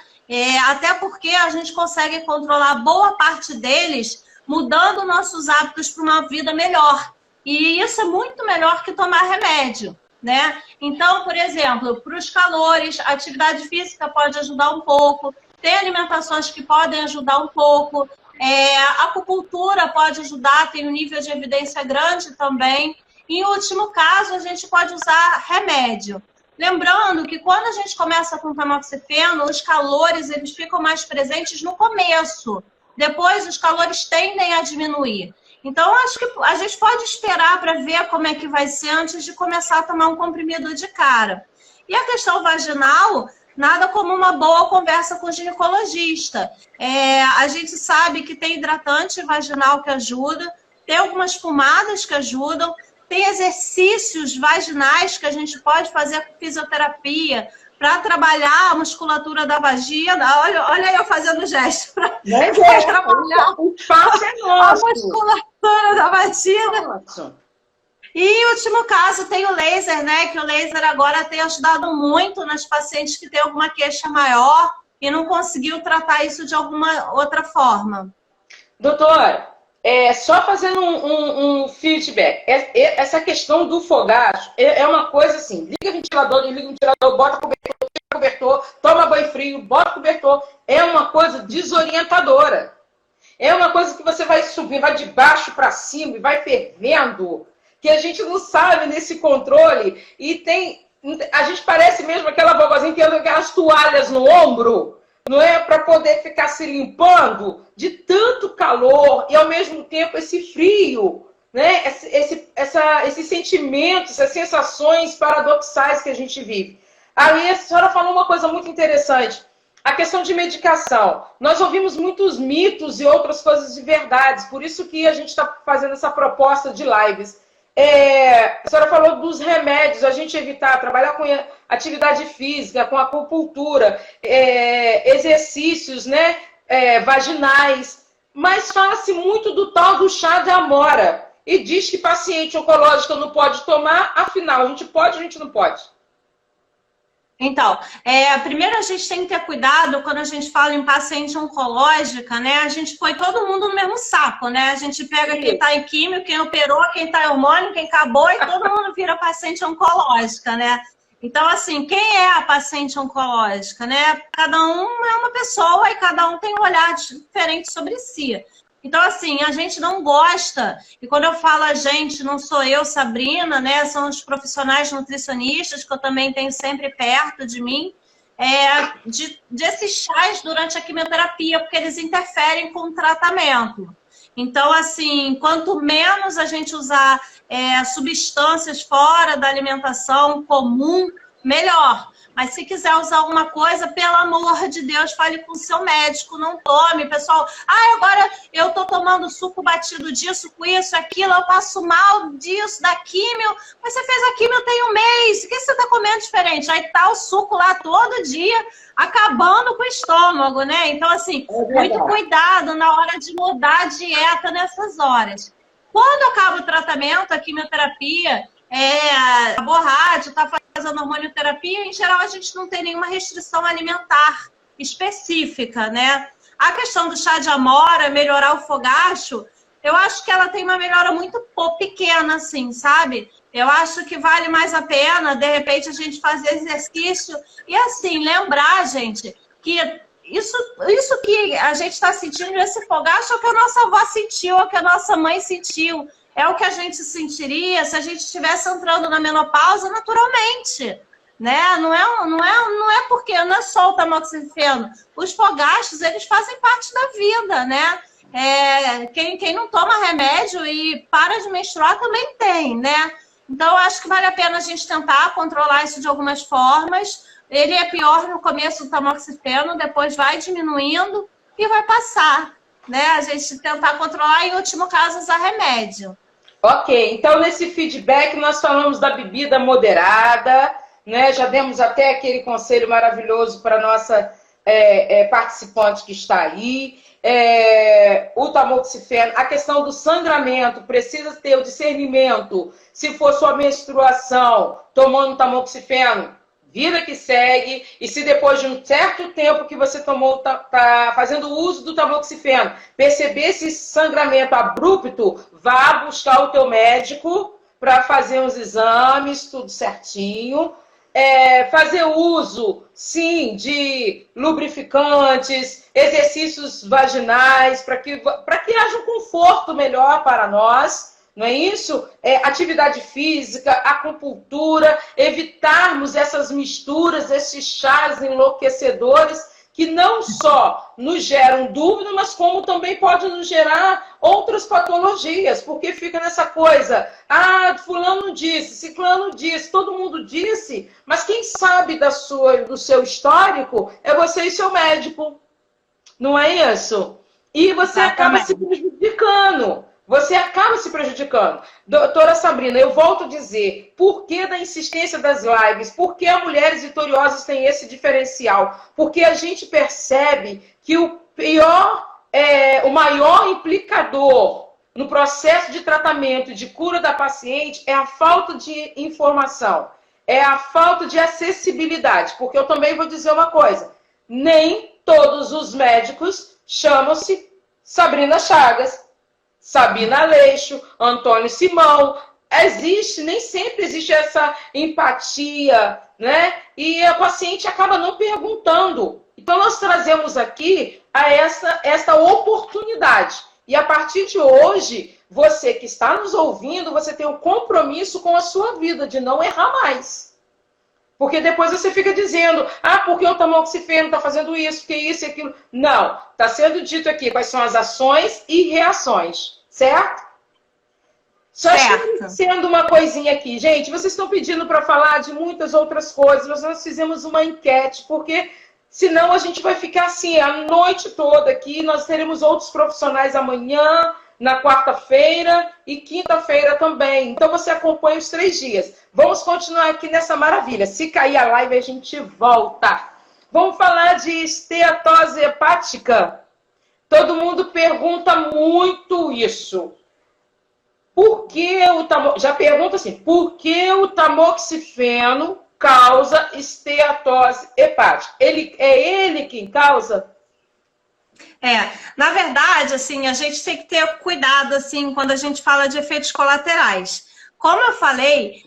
Até porque a gente consegue controlar boa parte deles mudando nossos hábitos para uma vida melhor. E isso é muito melhor que tomar remédio, né? Então, por exemplo, para os calores, a atividade física pode ajudar um pouco, tem alimentações que podem ajudar um pouco, a acupuntura pode ajudar, tem um nível de evidência grande também. Em último caso, a gente pode usar remédio. Lembrando que quando a gente começa com tamoxifeno, os calores eles ficam mais presentes no começo. Depois, os calores tendem a diminuir. Então, acho que a gente pode esperar para ver como é que vai ser antes de começar a tomar um comprimido de cara. E a questão vaginal, nada como uma boa conversa com o ginecologista. A gente sabe que tem hidratante vaginal que ajuda, tem algumas pomadas que ajudam, tem exercícios vaginais que a gente pode fazer com fisioterapia para trabalhar a musculatura da vagina. Olha eu fazendo gesto para trabalhar o passo é nosso. A musculatura da vagina. Nossa. E em último caso tem o laser, né? Que o laser agora tem ajudado muito nas pacientes que têm alguma queixa maior e não conseguiu tratar isso de alguma outra forma. Doutora, só fazendo um feedback. Essa questão do fogacho é uma coisa assim, liga o ventilador, bota cobertor, toma banho frio, bota cobertor. É uma coisa desorientadora. É uma coisa que você vai subir, vai de baixo para cima e vai fervendo, que a gente não sabe nesse controle. E a gente parece mesmo aquela vovozinha que anda com aquelas toalhas no ombro, não é? Para poder ficar se limpando de tanto calor e ao mesmo tempo esse frio, né? Esses sentimentos, essas sensações paradoxais que a gente vive. Ali a senhora falou uma coisa muito interessante, a questão de medicação. Nós ouvimos muitos mitos e outras coisas de verdades, por isso que a gente está fazendo essa proposta de lives. A senhora falou dos remédios, a gente evitar, trabalhar com atividade física, com acupuntura, exercícios, né, vaginais, mas fala-se muito do tal do chá de amora e diz que paciente oncológico não pode tomar, afinal, a gente pode ou a gente não pode? Então, primeiro a gente tem que ter cuidado quando a gente fala em paciente oncológica, né? A gente põe todo mundo no mesmo saco, né? A gente pega quem está em químio, quem operou, quem está em hormônio, quem acabou e todo mundo vira paciente oncológica, né? Então, assim, quem é a paciente oncológica, né? Cada um é uma pessoa e cada um tem um olhar diferente sobre si. Então, assim, a gente não gosta, e quando eu falo a gente, não sou eu, Sabrina, né? São os profissionais nutricionistas que eu também tenho sempre perto de mim, desses chás durante a quimioterapia, porque eles interferem com o tratamento. Então, assim, quanto menos a gente usar substâncias fora da alimentação comum, melhor. Mas se quiser usar alguma coisa, pelo amor de Deus, fale com o seu médico, não tome. Pessoal, agora eu tô tomando suco batido disso, com isso, aquilo, eu passo mal disso, da químio. Mas você fez a químio tem um mês, o que você tá comendo diferente? Aí tá o suco lá todo dia, acabando com o estômago, né? Então, assim, muito cuidado na hora de mudar a dieta nessas horas. Quando acaba o tratamento, a quimioterapia, a borracha, tá fazendo hormonioterapia, em geral a gente não tem nenhuma restrição alimentar específica, né? A questão do chá de amora, melhorar o fogacho, eu acho que ela tem uma melhora muito pequena, assim, sabe? Eu acho que vale mais a pena, de repente, a gente fazer exercício e, assim, lembrar, gente, que isso que a gente está sentindo, esse fogacho, é o que a nossa avó sentiu, é o que a nossa mãe sentiu. É o que a gente sentiria se a gente estivesse entrando na menopausa naturalmente, né? Não é porque não é só o tamoxifeno. Os fogachos, eles fazem parte da vida, né? Quem não toma remédio e para de menstruar também tem, né? Então, eu acho que vale a pena a gente tentar controlar isso de algumas formas. Ele é pior no começo do tamoxifeno, depois vai diminuindo e vai passar, né? A gente tentar controlar, em último caso, usar remédio. Ok, então nesse feedback nós falamos da bebida moderada, né? Já demos até aquele conselho maravilhoso para a nossa participante que está aí. O tamoxifeno, a questão do sangramento, precisa ter o discernimento. Se for sua menstruação, tomando tamoxifeno, vida que segue, e se depois de um certo tempo que você tomou, tá fazendo uso do tamoxifeno, perceber esse sangramento abrupto, vá buscar o teu médico para fazer uns exames, tudo certinho. Fazer uso, sim, de lubrificantes, exercícios vaginais, para que haja um conforto melhor para nós. Não é isso? Atividade física, acupuntura, evitarmos essas misturas, esses chás enlouquecedores que não só nos geram dúvida, mas como também pode nos gerar outras patologias, porque fica nessa coisa, fulano disse, ciclano disse, todo mundo disse, mas quem sabe do seu histórico é você e seu médico. Não é isso? E você acaba se prejudicando. Você acaba se prejudicando. Doutora Sabrina, eu volto a dizer, por que da insistência das lives? Por que a Mulheres Vitoriosas tem esse diferencial? Porque a gente percebe que o maior implicador no processo de tratamento e de cura da paciente é a falta de informação, é a falta de acessibilidade. Porque eu também vou dizer uma coisa, nem todos os médicos chamam-se Sabrina Chagas, Sabina Aleixo, Antônio Simão. Nem sempre existe essa empatia, né? E a paciente acaba não perguntando. Então, nós trazemos aqui esta oportunidade. E a partir de hoje, você que está nos ouvindo, você tem um compromisso com a sua vida de não errar mais. Porque depois você fica dizendo, porque o tamoxifeno está fazendo isso, porque isso e aquilo. Não, está sendo dito aqui quais são as ações e reações, certo? Só sendo uma coisinha aqui. Gente, vocês estão pedindo para falar de muitas outras coisas, mas nós fizemos uma enquete, porque senão a gente vai ficar assim a noite toda aqui, nós teremos outros profissionais amanhã, na quarta-feira e quinta-feira também. Então você acompanha os 3 dias. Vamos continuar aqui nessa maravilha. Se cair a live, a gente volta. Vamos falar de esteatose hepática. Todo mundo pergunta muito isso. Já pergunta assim, por que o tamoxifeno causa esteatose hepática? É ele quem causa? Na verdade, assim, a gente tem que ter cuidado, assim, quando a gente fala de efeitos colaterais. Como eu falei,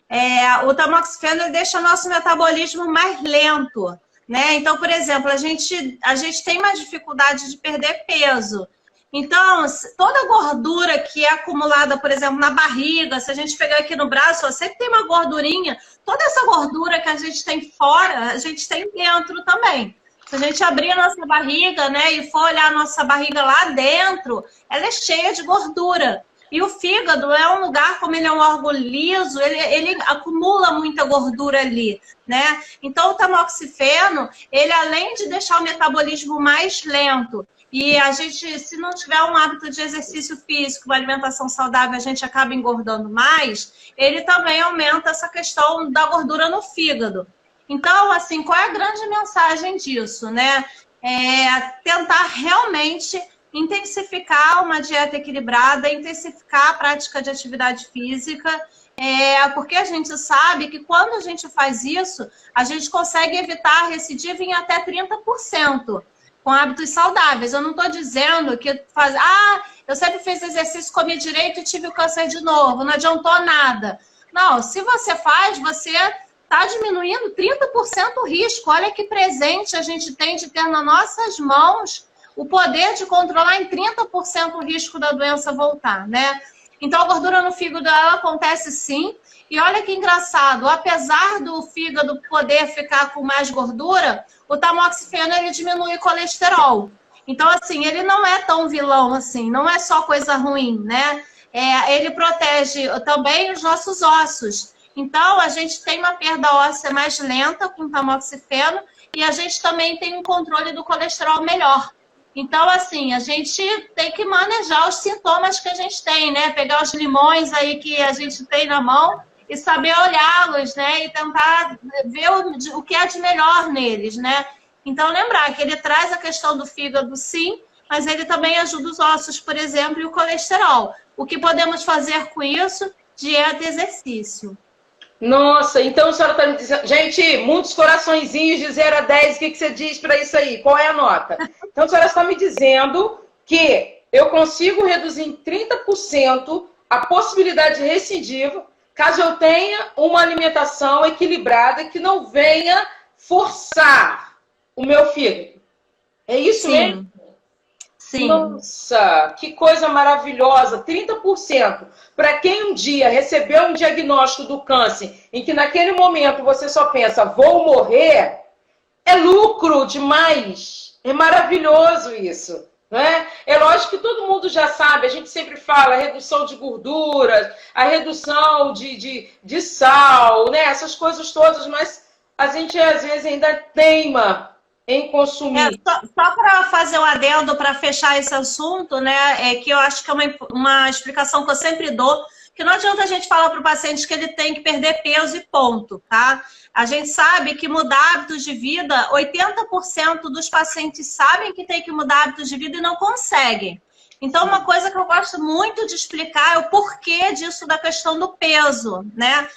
o tamoxifeno ele deixa o nosso metabolismo mais lento, né? Então, por exemplo, a gente tem mais dificuldade de perder peso. Então, toda a gordura que é acumulada, por exemplo, na barriga, se a gente pegar aqui no braço, sempre tem uma gordurinha. Toda essa gordura que a gente tem fora, a gente tem dentro também. Se a gente abrir a nossa barriga, né, e for olhar a nossa barriga lá dentro, ela é cheia de gordura. E o fígado é um lugar, como ele é um órgão liso, ele acumula muita gordura ali, né? Então, o tamoxifeno, ele além de deixar o metabolismo mais lento, e a gente, se não tiver um hábito de exercício físico, uma alimentação saudável, a gente acaba engordando mais, ele também aumenta essa questão da gordura no fígado. Então, assim, qual é a grande mensagem disso, né? É tentar realmente intensificar uma dieta equilibrada, intensificar a prática de atividade física, porque a gente sabe que quando a gente faz isso, a gente consegue evitar a recidiva em até 30%, com hábitos saudáveis. Eu não estou dizendo que eu sempre fiz exercício, comi direito e tive o câncer de novo, não adiantou nada. Não, se você faz, você está diminuindo 30% o risco. Olha que presente a gente tem de ter nas nossas mãos o poder de controlar em 30% o risco da doença voltar, né? Então, a gordura no fígado, ela acontece sim. E olha que engraçado, apesar do fígado poder ficar com mais gordura, o tamoxifeno, ele diminui o colesterol. Então, assim, ele não é tão vilão assim, não é só coisa ruim, né? Ele protege também os nossos ossos. Então, a gente tem uma perda óssea mais lenta com o tamoxifeno e a gente também tem um controle do colesterol melhor. Então, assim, a gente tem que manejar os sintomas que a gente tem, né? Pegar os limões aí que a gente tem na mão e saber olhá-los, né? E tentar ver o que é de melhor neles, né? Então, lembrar que ele traz a questão do fígado, sim, mas ele também ajuda os ossos, por exemplo, e o colesterol. O que podemos fazer com isso? Dieta e exercício. Nossa, então a senhora está me dizendo... Gente, muitos coraçõezinhos de 0 a 10, o que você diz para isso aí? Qual é a nota? Então a senhora está me dizendo que eu consigo reduzir em 30% a possibilidade de recidiva caso eu tenha uma alimentação equilibrada que não venha forçar o meu fígado. É isso Sim. mesmo? Sim. Nossa, que coisa maravilhosa, 30%. Para quem um dia recebeu um diagnóstico do câncer, em que naquele momento você só pensa, vou morrer, é lucro demais. É maravilhoso isso. Né? É lógico que todo mundo já sabe, a gente sempre fala a redução de gorduras, a redução de sal, né? Essas coisas todas, mas a gente às vezes ainda teima em consumir. Só para fazer um adendo, para fechar esse assunto, né, que eu acho que é uma explicação que eu sempre dou, que não adianta a gente falar para o paciente que ele tem que perder peso e ponto, tá? A gente sabe que mudar hábitos de vida, 80% dos pacientes sabem que tem que mudar hábitos de vida e não conseguem. Então, uma coisa que eu gosto muito de explicar é o porquê disso da questão do peso, né?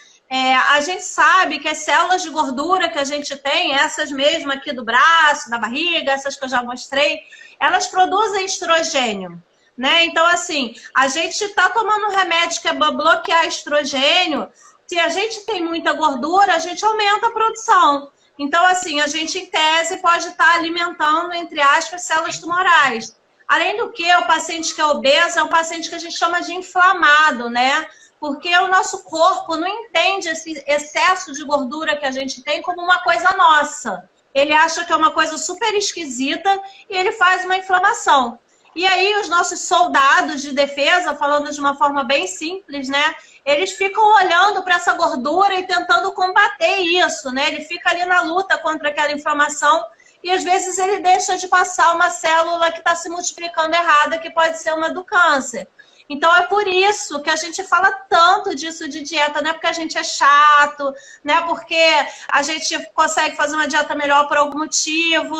A gente sabe que as células de gordura que a gente tem, essas mesmas aqui do braço, da barriga, essas que eu já mostrei, elas produzem estrogênio, né? Então, assim, a gente está tomando um remédio que é para bloquear estrogênio. Se a gente tem muita gordura, a gente aumenta a produção. Então, assim, a gente, em tese, pode estar alimentando, entre aspas, células tumorais. Além do que, o paciente que é obeso é um paciente que a gente chama de inflamado, né? Porque o nosso corpo não entende esse excesso de gordura que a gente tem como uma coisa nossa. Ele acha que é uma coisa super esquisita e ele faz uma inflamação. E aí os nossos soldados de defesa, falando de uma forma bem simples, né? Eles ficam olhando para essa gordura e tentando combater isso, né? Ele fica ali na luta contra aquela inflamação e às vezes ele deixa de passar uma célula que está se multiplicando errada, que pode ser uma do câncer. Então, é por isso que a gente fala tanto disso de dieta, não é porque a gente é chato, não é porque a gente consegue fazer uma dieta melhor por algum motivo,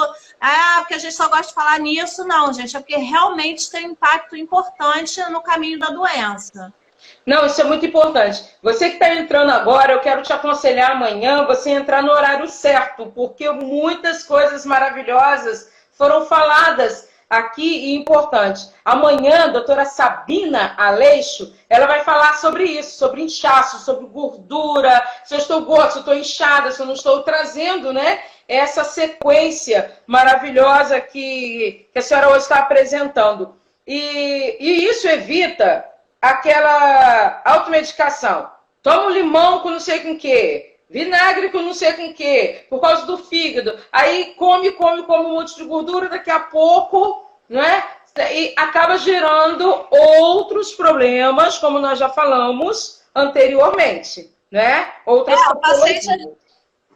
porque a gente só gosta de falar nisso, não, gente, é porque realmente tem um impacto importante no caminho da doença. Não, isso é muito importante. Você que está entrando agora, eu quero te aconselhar amanhã você entrar no horário certo, porque muitas coisas maravilhosas foram faladas aqui e importante. Amanhã, a doutora Sabina Aleixo, ela vai falar sobre isso, sobre inchaço, sobre gordura, se eu estou gorda, se eu estou inchada, se eu não estou trazendo, né, essa sequência maravilhosa que a senhora hoje está apresentando. E isso evita aquela automedicação. Toma um limão com não sei com o quê, vinagre com não sei com o quê, por causa do fígado. Aí come um monte de gordura, daqui a pouco, não é? E acaba gerando outros problemas, como nós já falamos anteriormente, né? Outras patologias.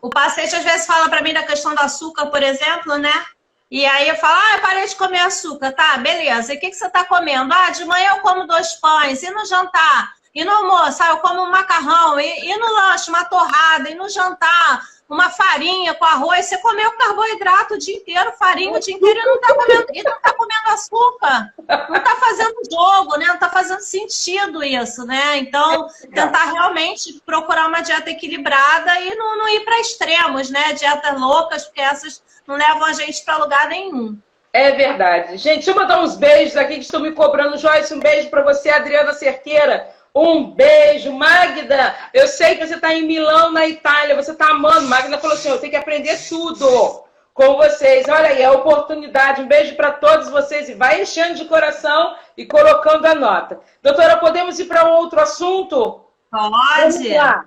O paciente às vezes fala para mim da questão do açúcar, por exemplo, né? E aí eu falo, eu parei de comer açúcar. Tá, beleza. E o que você tá comendo? De manhã eu como 2 pães. E no jantar? E no almoço? Eu como um macarrão. E no lanche? Uma torrada. E no jantar? Uma farinha com arroz. Você comeu carboidrato o dia inteiro, farinha o dia inteiro e não tá comendo açúcar. Não tá fazendo jogo, né? Não tá fazendo sentido isso, né? Então, tentar realmente procurar uma dieta equilibrada e não ir para extremos, né? Dietas loucas, porque essas não levam a gente para lugar nenhum. É verdade. Gente, deixa eu mandar uns beijos aqui que estão me cobrando. Joyce, um beijo para você. Adriana Cerqueira, um beijo. Magda, eu sei que você está em Milão, na Itália. Você está amando. Magda falou assim, eu tenho que aprender tudo com vocês. Olha aí, a oportunidade. Um beijo para todos vocês. E vai enchendo de coração e colocando a nota. Doutora, podemos ir para outro assunto? Pode. Vamos lá.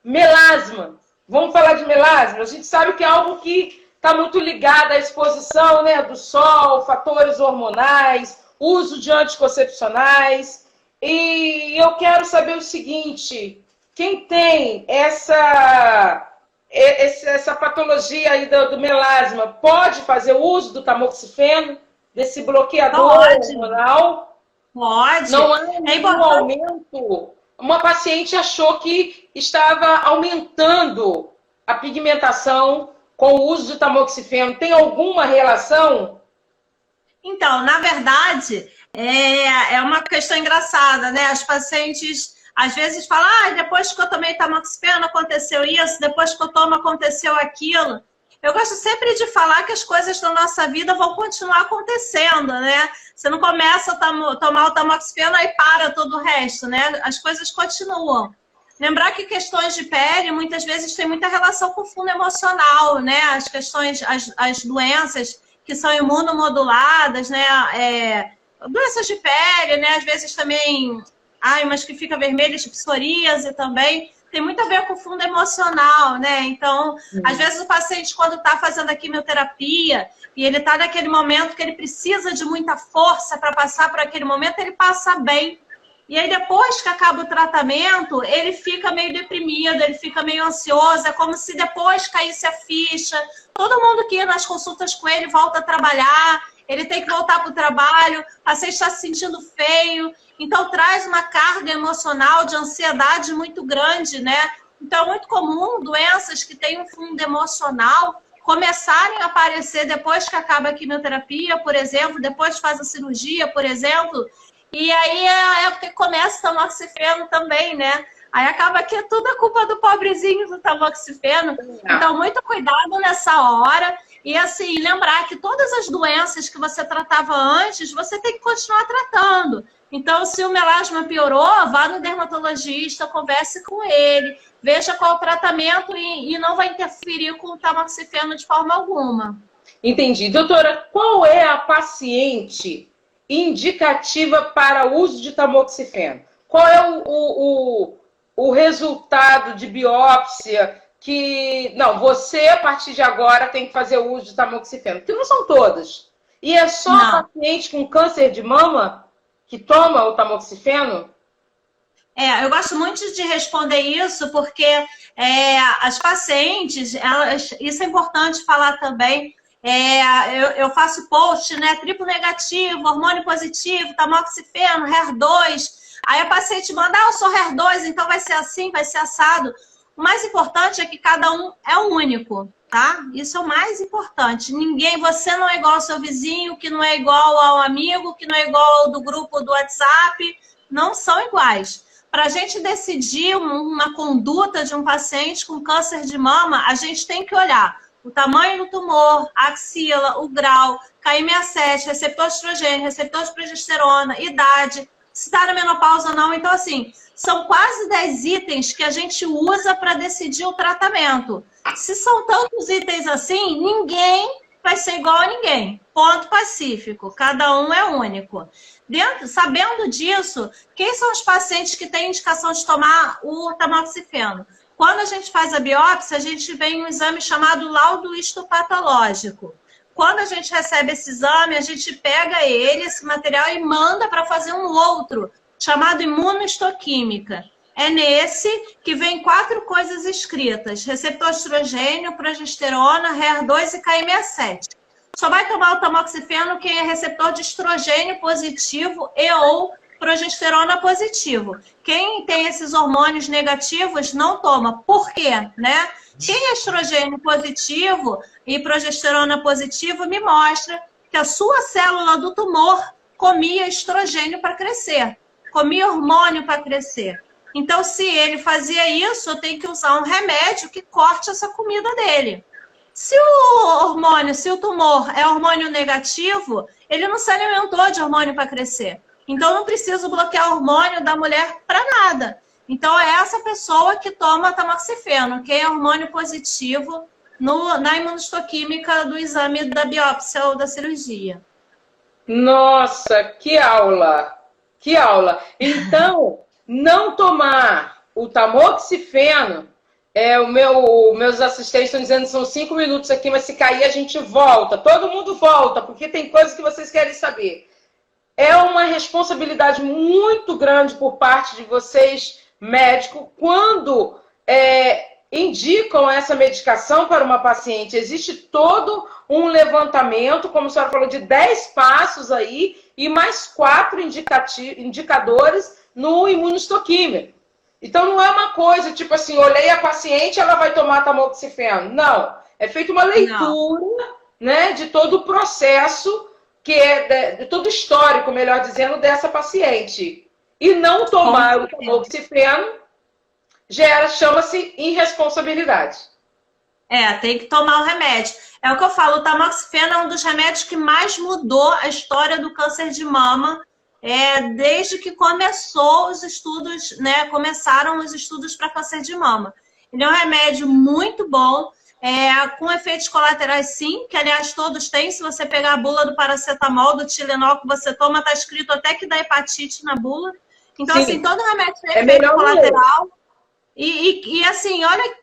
Melasma. Vamos falar de melasma? A gente sabe que é algo que está muito ligado à exposição, né, do sol, fatores hormonais, uso de anticoncepcionais. E eu quero saber o seguinte, quem tem essa patologia aí do melasma, pode fazer uso do tamoxifeno, desse bloqueador hormonal? Pode. Não há nenhum aumento. Uma paciente achou que estava aumentando a pigmentação com o uso de tamoxifeno. Tem alguma relação? Então, na verdade, é uma questão engraçada, né? As pacientes às vezes falam, depois que eu tomei tamoxifeno aconteceu isso, depois que eu tomo aconteceu aquilo. Eu gosto sempre de falar que as coisas da nossa vida vão continuar acontecendo, né? Você não começa a tomar o tamoxifeno e para todo o resto, né? As coisas continuam. Lembrar que questões de pele, muitas vezes, tem muita relação com o fundo emocional, né? As questões, as doenças que são imunomoduladas, né? Doenças de pele, né? Às vezes também, mas que fica vermelha, tipo psoríase também, tem muito a ver com o fundo emocional, né? Então, às vezes o paciente, quando está fazendo a quimioterapia, e ele está naquele momento que ele precisa de muita força para passar por aquele momento, ele passa bem. E aí, depois que acaba o tratamento, ele fica meio deprimido, ele fica meio ansioso, é como se depois caísse a ficha. Todo mundo que ia nas consultas com ele volta a trabalhar, ele tem que voltar para o trabalho, o paciente está se sentindo feio. Então, traz uma carga emocional de ansiedade muito grande, né? Então, é muito comum doenças que têm um fundo emocional começarem a aparecer depois que acaba a quimioterapia, por exemplo, depois que faz a cirurgia, por exemplo. E aí é a época que começa o tamoxifeno também, né? Aí acaba que é tudo a culpa do pobrezinho do tamoxifeno. Então, muito cuidado nessa hora. E assim, lembrar que todas as doenças que você tratava antes, você tem que continuar tratando. Então, se o melasma piorou, vá no dermatologista, converse com ele, veja qual o tratamento e não vai interferir com o tamoxifeno de forma alguma. Entendi. Doutora, qual é a paciente indicativa para o uso de tamoxifeno? Qual é o resultado de biópsia que... Não, você, a partir de agora, tem que fazer o uso de tamoxifeno, porque não são todas. E é só a paciente com câncer de mama que toma o tamoxifeno? Eu gosto muito de responder isso, porque as pacientes, isso é importante falar também, eu faço post, né, triplo negativo, hormônio positivo, tamoxifeno, HER2, aí a paciente manda, eu sou HER2, então vai ser assim, vai ser assado. O mais importante é que cada um é único, tá? Isso é o mais importante. Você não é igual ao seu vizinho, que não é igual ao amigo, que não é igual ao do grupo do WhatsApp, não são iguais. Para a gente decidir uma conduta de um paciente com câncer de mama, a gente tem que olhar o tamanho do tumor, a axila, o grau, KM67, receptor de estrogênio, receptor de progesterona, idade, se está na menopausa ou não. Então, assim, são quase 10 itens que a gente usa para decidir o tratamento. Se são tantos itens assim, ninguém vai ser igual a ninguém. Ponto pacífico. Cada um é único. Sabendo disso, quem são os pacientes que têm indicação de tomar o tamoxifeno? Quando a gente faz a biópsia, a gente vem um exame chamado laudo histopatológico. quando a gente recebe esse exame, a gente pega ele, esse material, e manda para fazer um outro, chamado imunohistoquímica. É nesse que vem 4 coisas escritas: receptor estrogênio, progesterona, HER2 e KM7. Só vai tomar o tamoxifeno quem é receptor de estrogênio positivo e ou progesterona positivo. Quem tem esses hormônios negativos não toma. Por quê? Né? Quem é estrogênio positivo e progesterona positivo me mostra que a sua célula do tumor comia estrogênio para crescer, comia hormônio para crescer. Então, se ele fazia isso, eu tenho que usar um remédio que corte essa comida dele. Se o tumor é hormônio negativo, ele não se alimentou de hormônio para crescer. Então, eu não preciso bloquear o hormônio da mulher para nada. Então, é essa pessoa que toma tamoxifeno, que é hormônio positivo na imunohistoquímica do exame da biópsia ou da cirurgia. Nossa, que aula! Que aula! Então, não tomar o tamoxifeno, meus assistentes estão dizendo que são 5 minutos aqui, mas se cair a gente volta. Todo mundo volta, porque tem coisas que vocês querem saber. É uma responsabilidade muito grande por parte de vocês, médicos, quando indicam essa medicação para uma paciente. Existe todo um levantamento, como a senhora falou, de 10 passos aí e mais 4 indicadores no imunohistoquímico. Então, não é uma coisa, tipo assim, olhei a paciente, ela vai tomar tamoxifeno. Não. É feita uma leitura, né, de todo o processo, que é de todo o histórico, melhor dizendo, dessa paciente. E não tomar o tamoxifeno chama-se irresponsabilidade. Tem que tomar o remédio. É o que eu falo, o tamoxifeno é um dos remédios que mais mudou a história do câncer de mama, desde que começou os estudos, né? Começaram os estudos para câncer de mama. Ele é um remédio muito bom, com efeitos colaterais, sim, que aliás todos têm. Se você pegar a bula do paracetamol, do Tilenol que você toma, está escrito até que dá hepatite na bula. Então, sim, assim, todo remédio tem efeito colateral. E assim, olha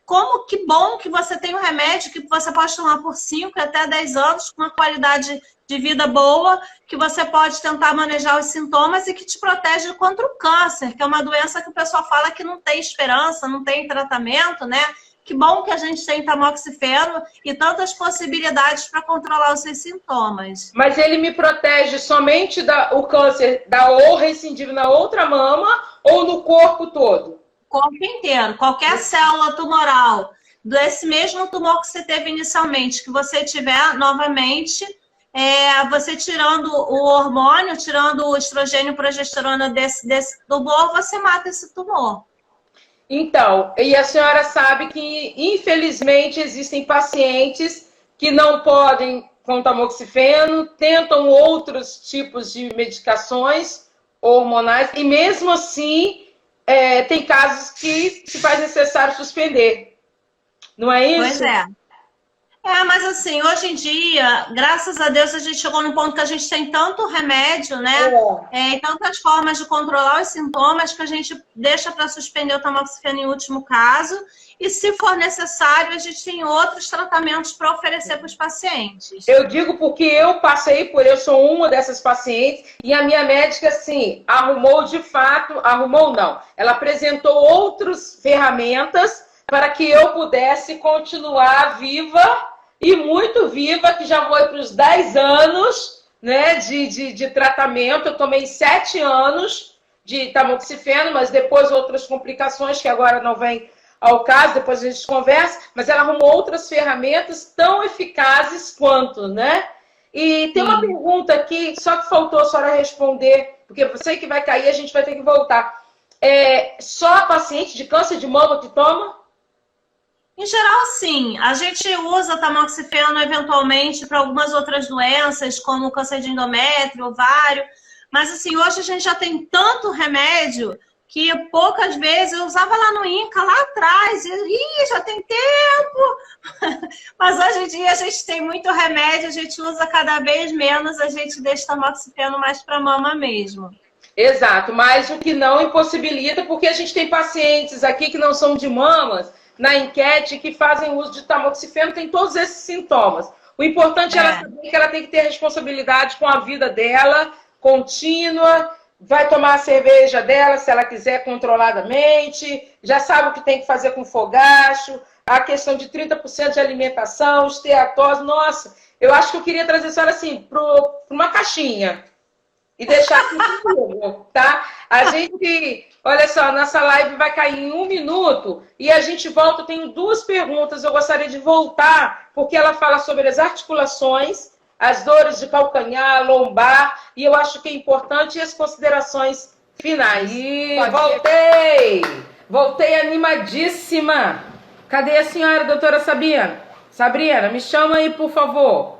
que bom que você tem um remédio que você pode tomar por 5 até 10 anos, com uma qualidade de vida boa, que você pode tentar manejar os sintomas e que te protege contra o câncer, que é uma doença que o pessoal fala que não tem esperança, não tem tratamento, né? Que bom que a gente tem tamoxifeno e tantas possibilidades para controlar os seus sintomas. Mas ele me protege somente o câncer ou recidivo na outra mama ou no corpo todo? Corpo inteiro. Qualquer célula tumoral desse mesmo tumor que você teve inicialmente, que você tiver novamente, você tirando o hormônio, tirando o estrogênio e progesterona desse tumor, você mata esse tumor. Então, e a senhora sabe que, infelizmente, existem pacientes que não podem com tamoxifeno, tentam outros tipos de medicações hormonais, e mesmo assim, tem casos que se faz necessário suspender. Não é isso? Pois é. Mas assim, hoje em dia, graças a Deus, a gente chegou num ponto que a gente tem tanto remédio, né? E tantas formas de controlar os sintomas que a gente deixa para suspender o tamoxifeno em último caso. E se for necessário, a gente tem outros tratamentos para oferecer para os pacientes. Eu digo porque eu sou uma dessas pacientes, e a minha médica, assim, arrumou não. Ela apresentou outras ferramentas para que eu pudesse continuar viva, e muito viva, que já foi para os 10 anos, né, de tratamento. Eu tomei 7 anos de tamoxifeno, mas depois outras complicações que agora não vem ao caso, depois a gente conversa, mas ela arrumou outras ferramentas tão eficazes quanto, né? E tem uma pergunta aqui, só que faltou a senhora responder, porque você que vai cair, a gente vai ter que voltar. Só a paciente de câncer de mama que toma? Em geral, sim. A gente usa tamoxifeno eventualmente para algumas outras doenças, como câncer de endométrio, ovário. Mas assim, hoje a gente já tem tanto remédio que poucas vezes eu usava lá no INCA, lá atrás, e já tem tempo. Mas hoje em dia a gente tem muito remédio, a gente usa cada vez menos, a gente deixa tamoxifeno mais para mama mesmo. Exato, mas o que não impossibilita, porque a gente tem pacientes aqui que não são de mamas, na enquete, que fazem uso de tamoxifeno, tem todos esses sintomas. O importante é ela saber que ela tem que ter responsabilidade com a vida dela, contínua, vai tomar a cerveja dela, se ela quiser, controladamente, já sabe o que tem que fazer com fogacho, a questão de 30% de alimentação, esteatose. Nossa, eu acho que eu queria trazer a senhora assim, para uma caixinha e deixar aqui comigo, tá? A gente, olha só, nossa live vai cair em 1 minuto e a gente volta. Eu tenho 2 perguntas, eu gostaria de voltar, porque ela fala sobre as articulações, as dores de calcanhar, lombar, e eu acho que é importante as considerações finais. E voltei! Voltei animadíssima! Cadê a senhora, doutora Sabrina? Sabrina, me chama aí, por favor.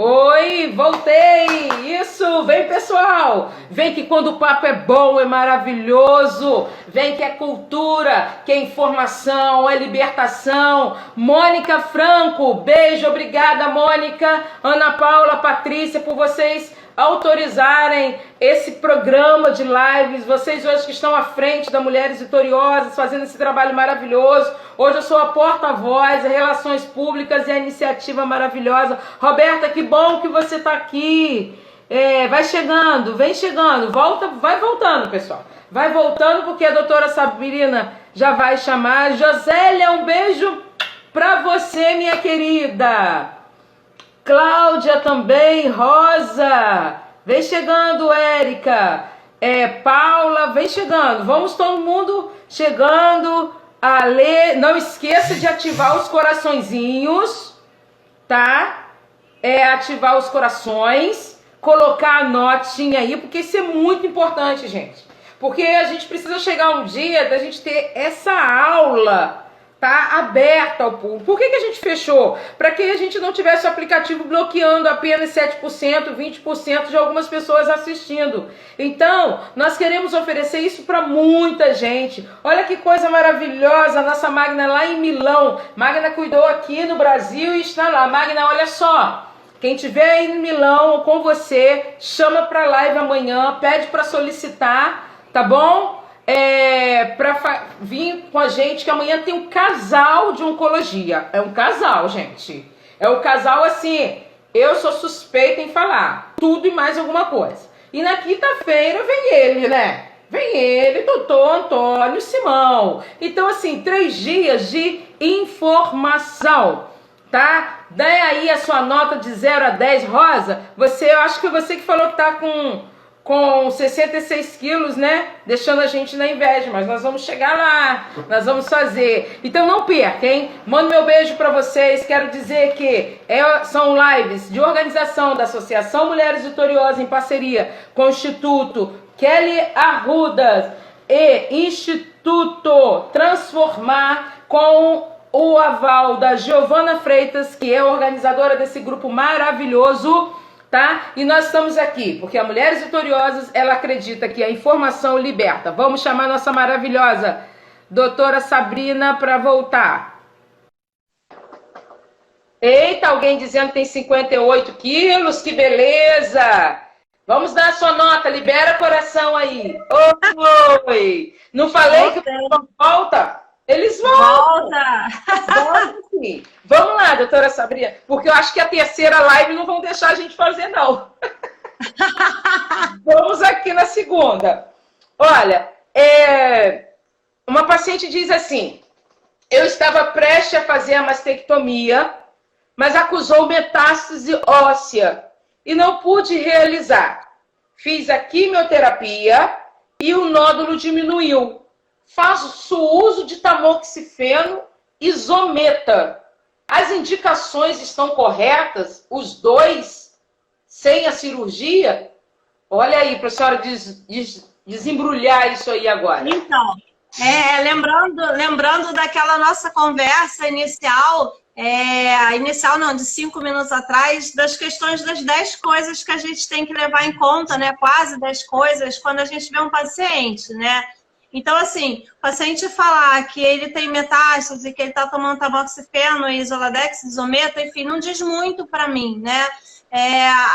Oi, voltei! Isso, vem pessoal! Vem que quando o papo é bom, é maravilhoso! Vem que é cultura, que é informação, é libertação! Mônica Franco, beijo, obrigada Mônica, Ana Paula, Patrícia, por vocês autorizarem esse programa de lives, vocês hoje que estão à frente da Mulheres Vitoriosas, fazendo esse trabalho maravilhoso. Hoje eu sou a porta-voz, as relações públicas e a iniciativa maravilhosa. Roberta, que bom que você está aqui. Vai chegando, vem chegando, volta, vai voltando, pessoal. Vai voltando porque a doutora Sabrina já vai chamar. Josélia, um beijo para você, minha querida. Cláudia também, Rosa, vem chegando, Érica, Paula, vem chegando, vamos todo mundo chegando, Ale, não esqueça de ativar os coraçõezinhos, tá? Ativar os corações, colocar a notinha aí, porque isso é muito importante, gente, porque a gente precisa chegar um dia da gente ter essa aula, tá, aberta ao público. Por que a gente fechou? Para que a gente não tivesse o aplicativo bloqueando apenas 7%, 20% de algumas pessoas assistindo. Então, nós queremos oferecer isso para muita gente. Olha que coisa maravilhosa, a nossa Magna lá em Milão. Magna cuidou aqui no Brasil e está lá. Magna, olha só, quem tiver aí em Milão com você, chama para live amanhã, pede para solicitar, tá bom? Para vir com a gente, que amanhã tem um casal de oncologia. É um casal, gente. É um casal assim, eu sou suspeita em falar tudo e mais alguma coisa. E na quinta-feira vem ele, né? Vem ele, doutor Antônio Simão. Então, assim, 3 dias de informação, tá? Dê aí a sua nota de 0 a 10, Rosa. Eu acho que você que falou que tá com 66 quilos, né? Deixando a gente na inveja, mas nós vamos chegar lá, nós vamos fazer. Então não perca, hein? Mando meu beijo para vocês. Quero dizer que são lives de organização da Associação Mulheres Vitoriosas em parceria com o Instituto Kelly Arruda e Instituto Transformar, com o aval da Giovana Freitas, que é organizadora desse grupo maravilhoso, tá? E nós estamos aqui porque a Mulheres Vitoriosas, ela acredita que a informação liberta. Vamos chamar nossa maravilhosa doutora Sabrina para voltar. Eita, alguém dizendo que tem 58 quilos, que beleza! Vamos dar a sua nota, libera coração aí. Oi! Não falei que o pessoal volta? Eles voltam! Volta sim. Vamos lá, doutora Sabrina, porque eu acho que a terceira live não vão deixar a gente fazer, não. Vamos aqui na segunda. Olha, uma paciente diz assim: eu estava prestes a fazer a mastectomia, mas acusou metástase óssea e não pude realizar. Fiz a quimioterapia e o nódulo diminuiu. Faço uso de tamoxifeno e zometa. As indicações estão corretas? Os 2? Sem a cirurgia? Olha aí, para a senhora desembrulhar isso aí agora. Então, lembrando daquela nossa conversa inicial, de 5 minutos atrás, das questões das 10 coisas que a gente tem que levar em conta, né? Quase 10 coisas, quando a gente vê um paciente, né? Então, assim, o paciente falar que ele tem metástase, que ele está tomando tamoxifeno, isoladex, isometa, enfim, não diz muito para mim, né?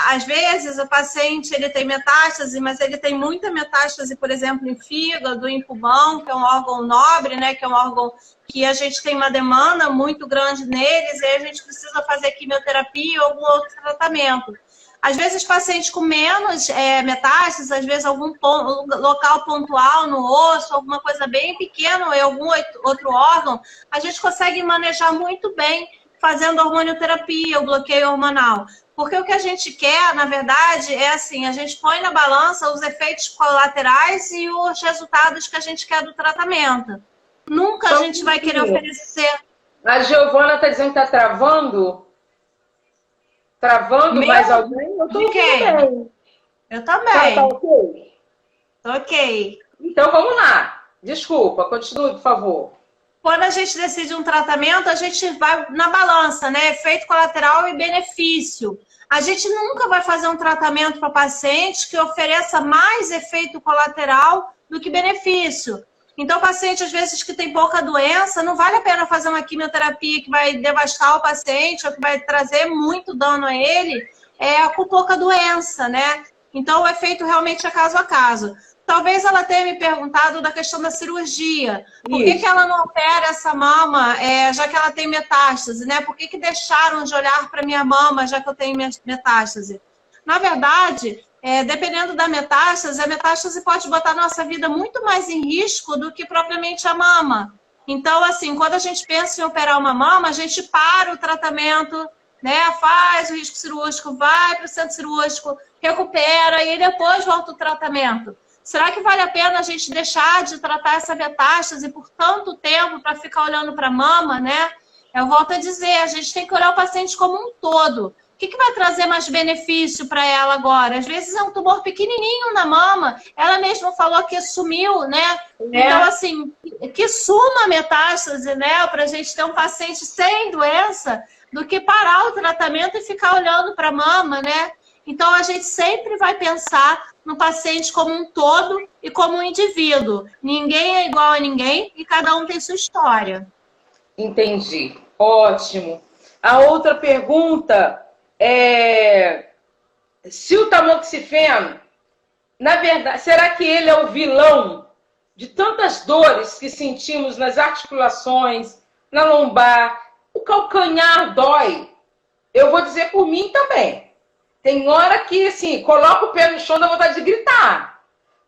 Às vezes o paciente ele tem metástase, mas ele tem muita metástase, por exemplo, em fígado, em pulmão, que é um órgão nobre, né? Que é um órgão que a gente tem uma demanda muito grande neles, e aí a gente precisa fazer quimioterapia ou algum outro tratamento. Às vezes, pacientes com menos metástases, às vezes algum local pontual no osso, alguma coisa bem pequena, ou em algum outro órgão, a gente consegue manejar muito bem fazendo hormonioterapia, o bloqueio hormonal. Porque o que a gente quer, na verdade, é assim, a gente põe na balança os efeitos colaterais e os resultados que a gente quer do tratamento. Nunca a gente vai querer oferecer... A Giovana está dizendo que está travando? Travando mais alguém? Eu tô bem. Eu também. Tá ok? Ok. Então vamos lá. Desculpa, continue, por favor. Quando a gente decide um tratamento, a gente vai na balança, né? Efeito colateral e benefício. A gente nunca vai fazer um tratamento para paciente que ofereça mais efeito colateral do que benefício. Então, paciente, às vezes, que tem pouca doença, não vale a pena fazer uma quimioterapia que vai devastar o paciente ou que vai trazer muito dano a ele com pouca doença, né? Então, o efeito realmente é caso a caso. Talvez ela tenha me perguntado da questão da cirurgia. Por que ela não opera essa mama, já que ela tem metástase, né? Por que deixaram de olhar para minha mama, já que eu tenho metástase? Na verdade, dependendo da metástase, a metástase pode botar a nossa vida muito mais em risco do que propriamente a mama. Então, assim, quando a gente pensa em operar uma mama, a gente para o tratamento, né? Faz o risco cirúrgico, vai para o centro cirúrgico, recupera e depois volta o tratamento. Será que vale a pena a gente deixar de tratar essa metástase por tanto tempo para ficar olhando para a mama, né? Eu volto a dizer, a gente tem que olhar o paciente como um todo. O que vai trazer mais benefício para ela agora? Às vezes é um tumor pequenininho na mama. Ela mesma falou que sumiu, né? Então, assim, que suma a metástase, né? Para a gente ter um paciente sem doença, do que parar o tratamento e ficar olhando para a mama, né? Então, a gente sempre vai pensar no paciente como um todo e como um indivíduo. Ninguém é igual a ninguém e cada um tem sua história. Entendi. Ótimo. A outra pergunta é se o tamoxifeno, na verdade, será que ele é o vilão de tantas dores que sentimos nas articulações, na lombar? O calcanhar dói. Eu vou dizer por mim também. Tem hora que, assim, coloca o pé no chão, dá vontade de gritar.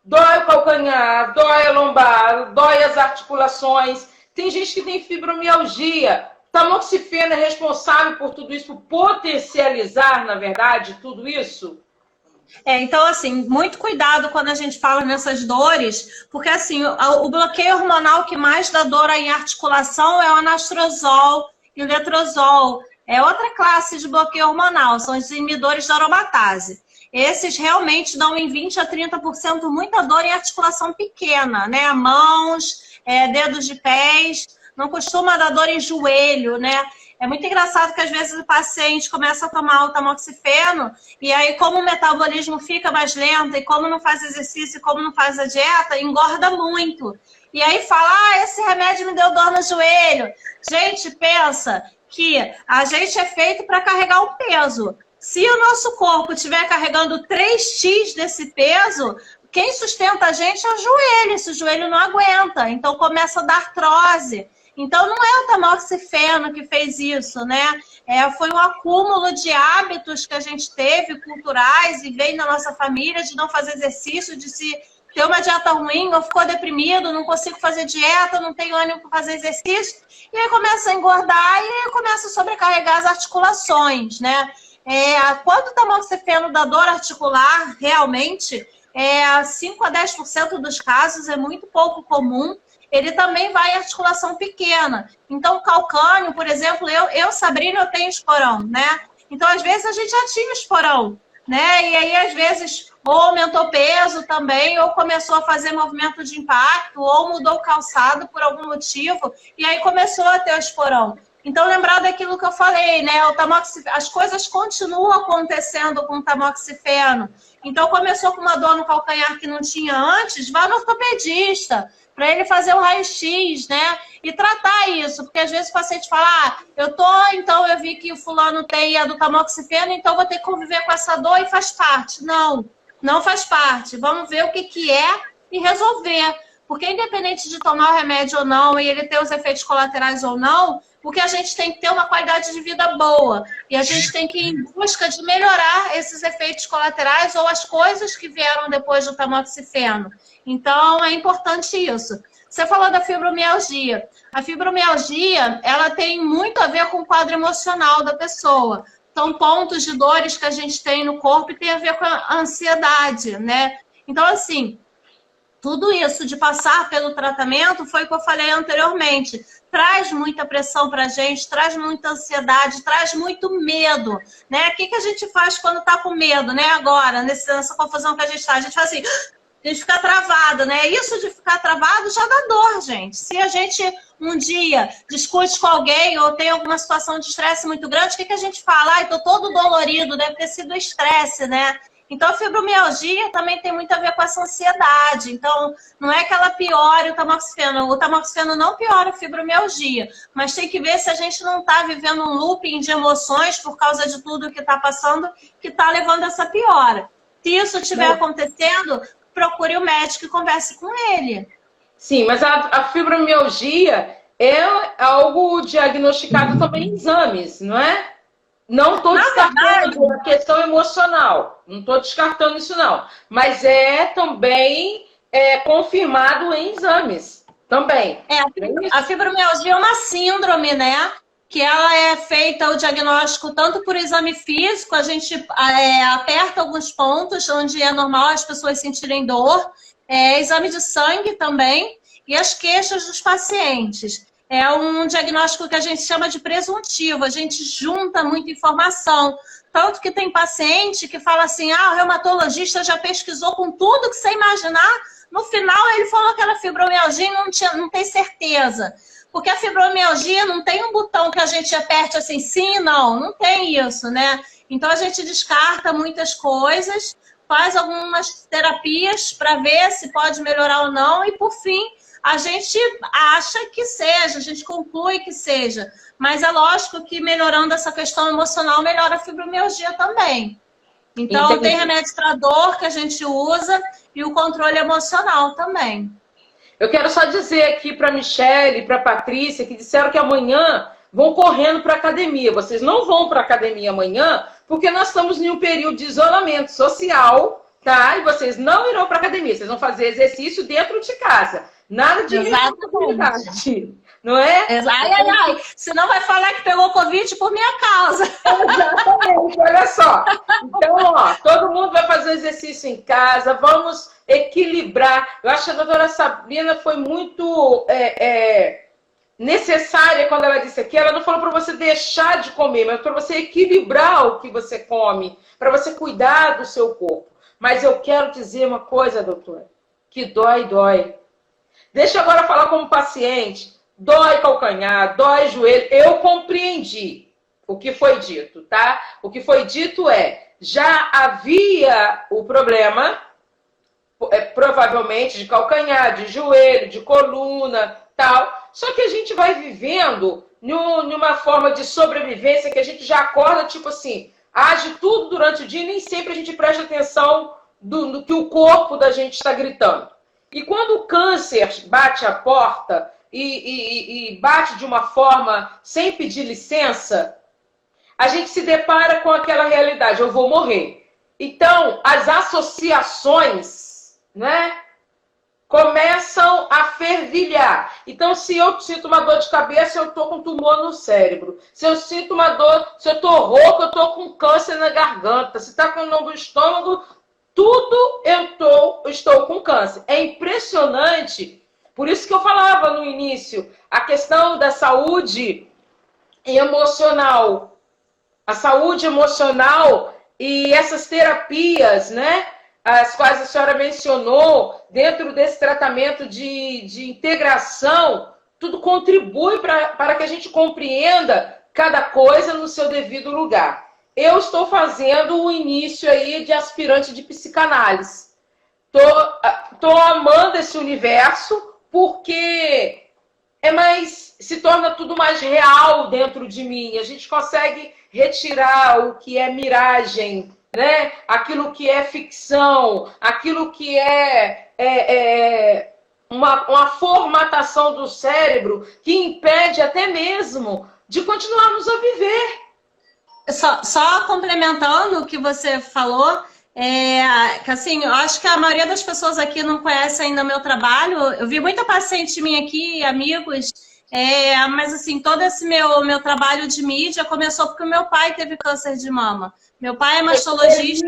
Dói o calcanhar, dói a lombar, dói as articulações. Tem gente que tem fibromialgia. Tamoxifeno é responsável por tudo isso, por potencializar, na verdade, tudo isso? Então, assim, muito cuidado quando a gente fala nessas dores, porque, assim, o bloqueio hormonal que mais dá dor em articulação é o anastrozol e o letrozol. É outra classe de bloqueio hormonal, são os inibidores da aromatase. Esses realmente dão em 20% a 30% muita dor em articulação pequena, né? Mãos, dedos de pés, não costuma dar dor em joelho, né? É muito engraçado que às vezes o paciente começa a tomar o tamoxifeno e aí como o metabolismo fica mais lento e como não faz exercício e como não faz a dieta, engorda muito. E aí fala, esse remédio me deu dor no joelho. Gente, pensa que a gente é feito para carregar um peso. Se o nosso corpo estiver carregando 3x desse peso, quem sustenta a gente é o joelho. Esse joelho não aguenta, então começa a dar artrose. Então não é o tamoxifeno que fez isso, né? Foi um acúmulo de hábitos que a gente teve, culturais, e veio na nossa família de não fazer exercício, de se ter uma dieta ruim, ou ficou deprimido, não consigo fazer dieta, não tenho ânimo para fazer exercício, e aí começa a engordar e aí começa a sobrecarregar as articulações, né? Quando o tamoxifeno dá dor articular, realmente, 5 a 10% dos casos é muito pouco comum. Ele também vai em articulação pequena. Então, o calcânio, por exemplo, Sabrina, eu tenho esporão, né? Então, às vezes, a gente já tinha esporão, né? E aí, às vezes, ou aumentou peso também, ou começou a fazer movimento de impacto, ou mudou o calçado por algum motivo, e aí começou a ter o esporão. Então, lembrar daquilo que eu falei, né? As coisas continuam acontecendo com o tamoxifeno. Então, começou com uma dor no calcanhar que não tinha antes, vai no ortopedista. para ele fazer o raio-x, né? E tratar isso, porque às vezes o paciente fala, então eu vi que o fulano tem a do tamoxifeno, então vou ter que conviver com essa dor e faz parte. Não, não faz parte. Vamos ver o que é e resolver. Porque independente de tomar o remédio ou não, e ele ter os efeitos colaterais ou não, porque a gente tem que ter uma qualidade de vida boa. E a gente tem que ir em busca de melhorar esses efeitos colaterais ou as coisas que vieram depois do tamoxifeno. Então, é importante isso. Você falou da fibromialgia. A fibromialgia, ela tem muito a ver com o quadro emocional da pessoa. São pontos de dores que a gente tem no corpo e tem a ver com a ansiedade, né? Então, assim, tudo isso de passar pelo tratamento foi o que eu falei anteriormente. Traz muita pressão para a gente, traz muita ansiedade, traz muito medo, né? O que a gente faz quando está com medo, né? Agora, nessa confusão que a gente está, a gente faz assim, a gente fica travado, né? Isso de ficar travado já dá dor, gente. Se a gente um dia discute com alguém ou tem alguma situação de estresse muito grande, o que a gente fala? Ai, tô todo dolorido, deve ter sido estresse, né? Então, a fibromialgia também tem muito a ver com essa ansiedade. Então, não é que ela piore o tamoxifeno. O tamoxifeno não piora a fibromialgia, mas tem que ver se a gente não está vivendo um looping de emoções por causa de tudo que está passando, que está levando essa piora. Se isso estiver acontecendo, procure o médico e converse com ele. Sim, mas a fibromialgia é algo diagnosticado também em exames, não é? Não estou descartando a questão emocional, não estou descartando isso não, mas é também confirmado em exames, também. A fibromialgia é uma síndrome, né? Que ela é feita o diagnóstico tanto por exame físico, a gente aperta alguns pontos onde é normal as pessoas sentirem dor, exame de sangue também e as queixas dos pacientes. É um diagnóstico que a gente chama de presuntivo, a gente junta muita informação. Tanto que tem paciente que fala assim, o reumatologista já pesquisou com tudo que você imaginar, no final ele falou que era fibromialgia e não tem certeza. Porque a fibromialgia não tem um botão que a gente aperte assim, sim, não tem isso, né? Então a gente descarta muitas coisas, faz algumas terapias para ver se pode melhorar ou não e por fim, a gente acha que seja, a gente conclui que seja. Mas é lógico que melhorando essa questão emocional, melhora a fibromialgia também. Então, Entendi. Tem remédio para dor que a gente usa e o controle emocional também. Eu quero só dizer aqui para a Michele e para a Patrícia, que disseram que amanhã vão correndo para a academia. Vocês não vão para a academia amanhã, porque nós estamos em um período de isolamento social, tá? E vocês não irão para a academia, vocês vão fazer exercício dentro de casa. Nada de responsabilidade, não é? Ai. Senão vai falar que pegou Covid por minha causa. Exatamente, olha só. Então, todo mundo vai fazer exercício em casa, vamos equilibrar. Eu acho que a doutora Sabrina foi muito necessária quando ela disse aqui. Ela não falou para você deixar de comer, mas para você equilibrar o que você come, para você cuidar do seu corpo. Mas eu quero dizer uma coisa, doutora, que dói. Deixa eu agora falar como paciente. Dói calcanhar, dói joelho. Eu compreendi o que foi dito, tá? O que foi dito já havia o problema, provavelmente de calcanhar, de joelho, de coluna, tal. Só que a gente vai vivendo numa forma de sobrevivência que a gente já acorda, tipo assim, age tudo durante o dia e nem sempre a gente presta atenção no que o corpo da gente está gritando. E quando o câncer bate a porta e bate de uma forma sem pedir licença, a gente se depara com aquela realidade, eu vou morrer. Então, as associações, né, começam a fervilhar. Então, se eu sinto uma dor de cabeça, eu estou com tumor no cérebro. Se eu sinto uma dor, se eu estou rouco, eu estou com câncer na garganta. Se está com dor no estômago, tudo eu estou com câncer. É impressionante. Por isso que eu falava no início, a questão da saúde emocional. A saúde emocional e essas terapias, né? As quais a senhora mencionou, dentro desse tratamento de integração, tudo contribui para que a gente compreenda cada coisa no seu devido lugar. Eu estou fazendo o início aí de aspirante de psicanálise. Tô amando esse universo, porque se torna tudo mais real dentro de mim. A gente consegue retirar o que é miragem, né? Aquilo que é ficção, aquilo que é uma formatação do cérebro que impede até mesmo de continuarmos a viver. Só complementando o que você falou, que assim, eu acho que a maioria das pessoas aqui não conhece ainda o meu trabalho. Eu vi muita paciente minha aqui, amigos, mas assim, todo esse meu trabalho de mídia começou porque o meu pai teve câncer de mama. Meu pai é mastologista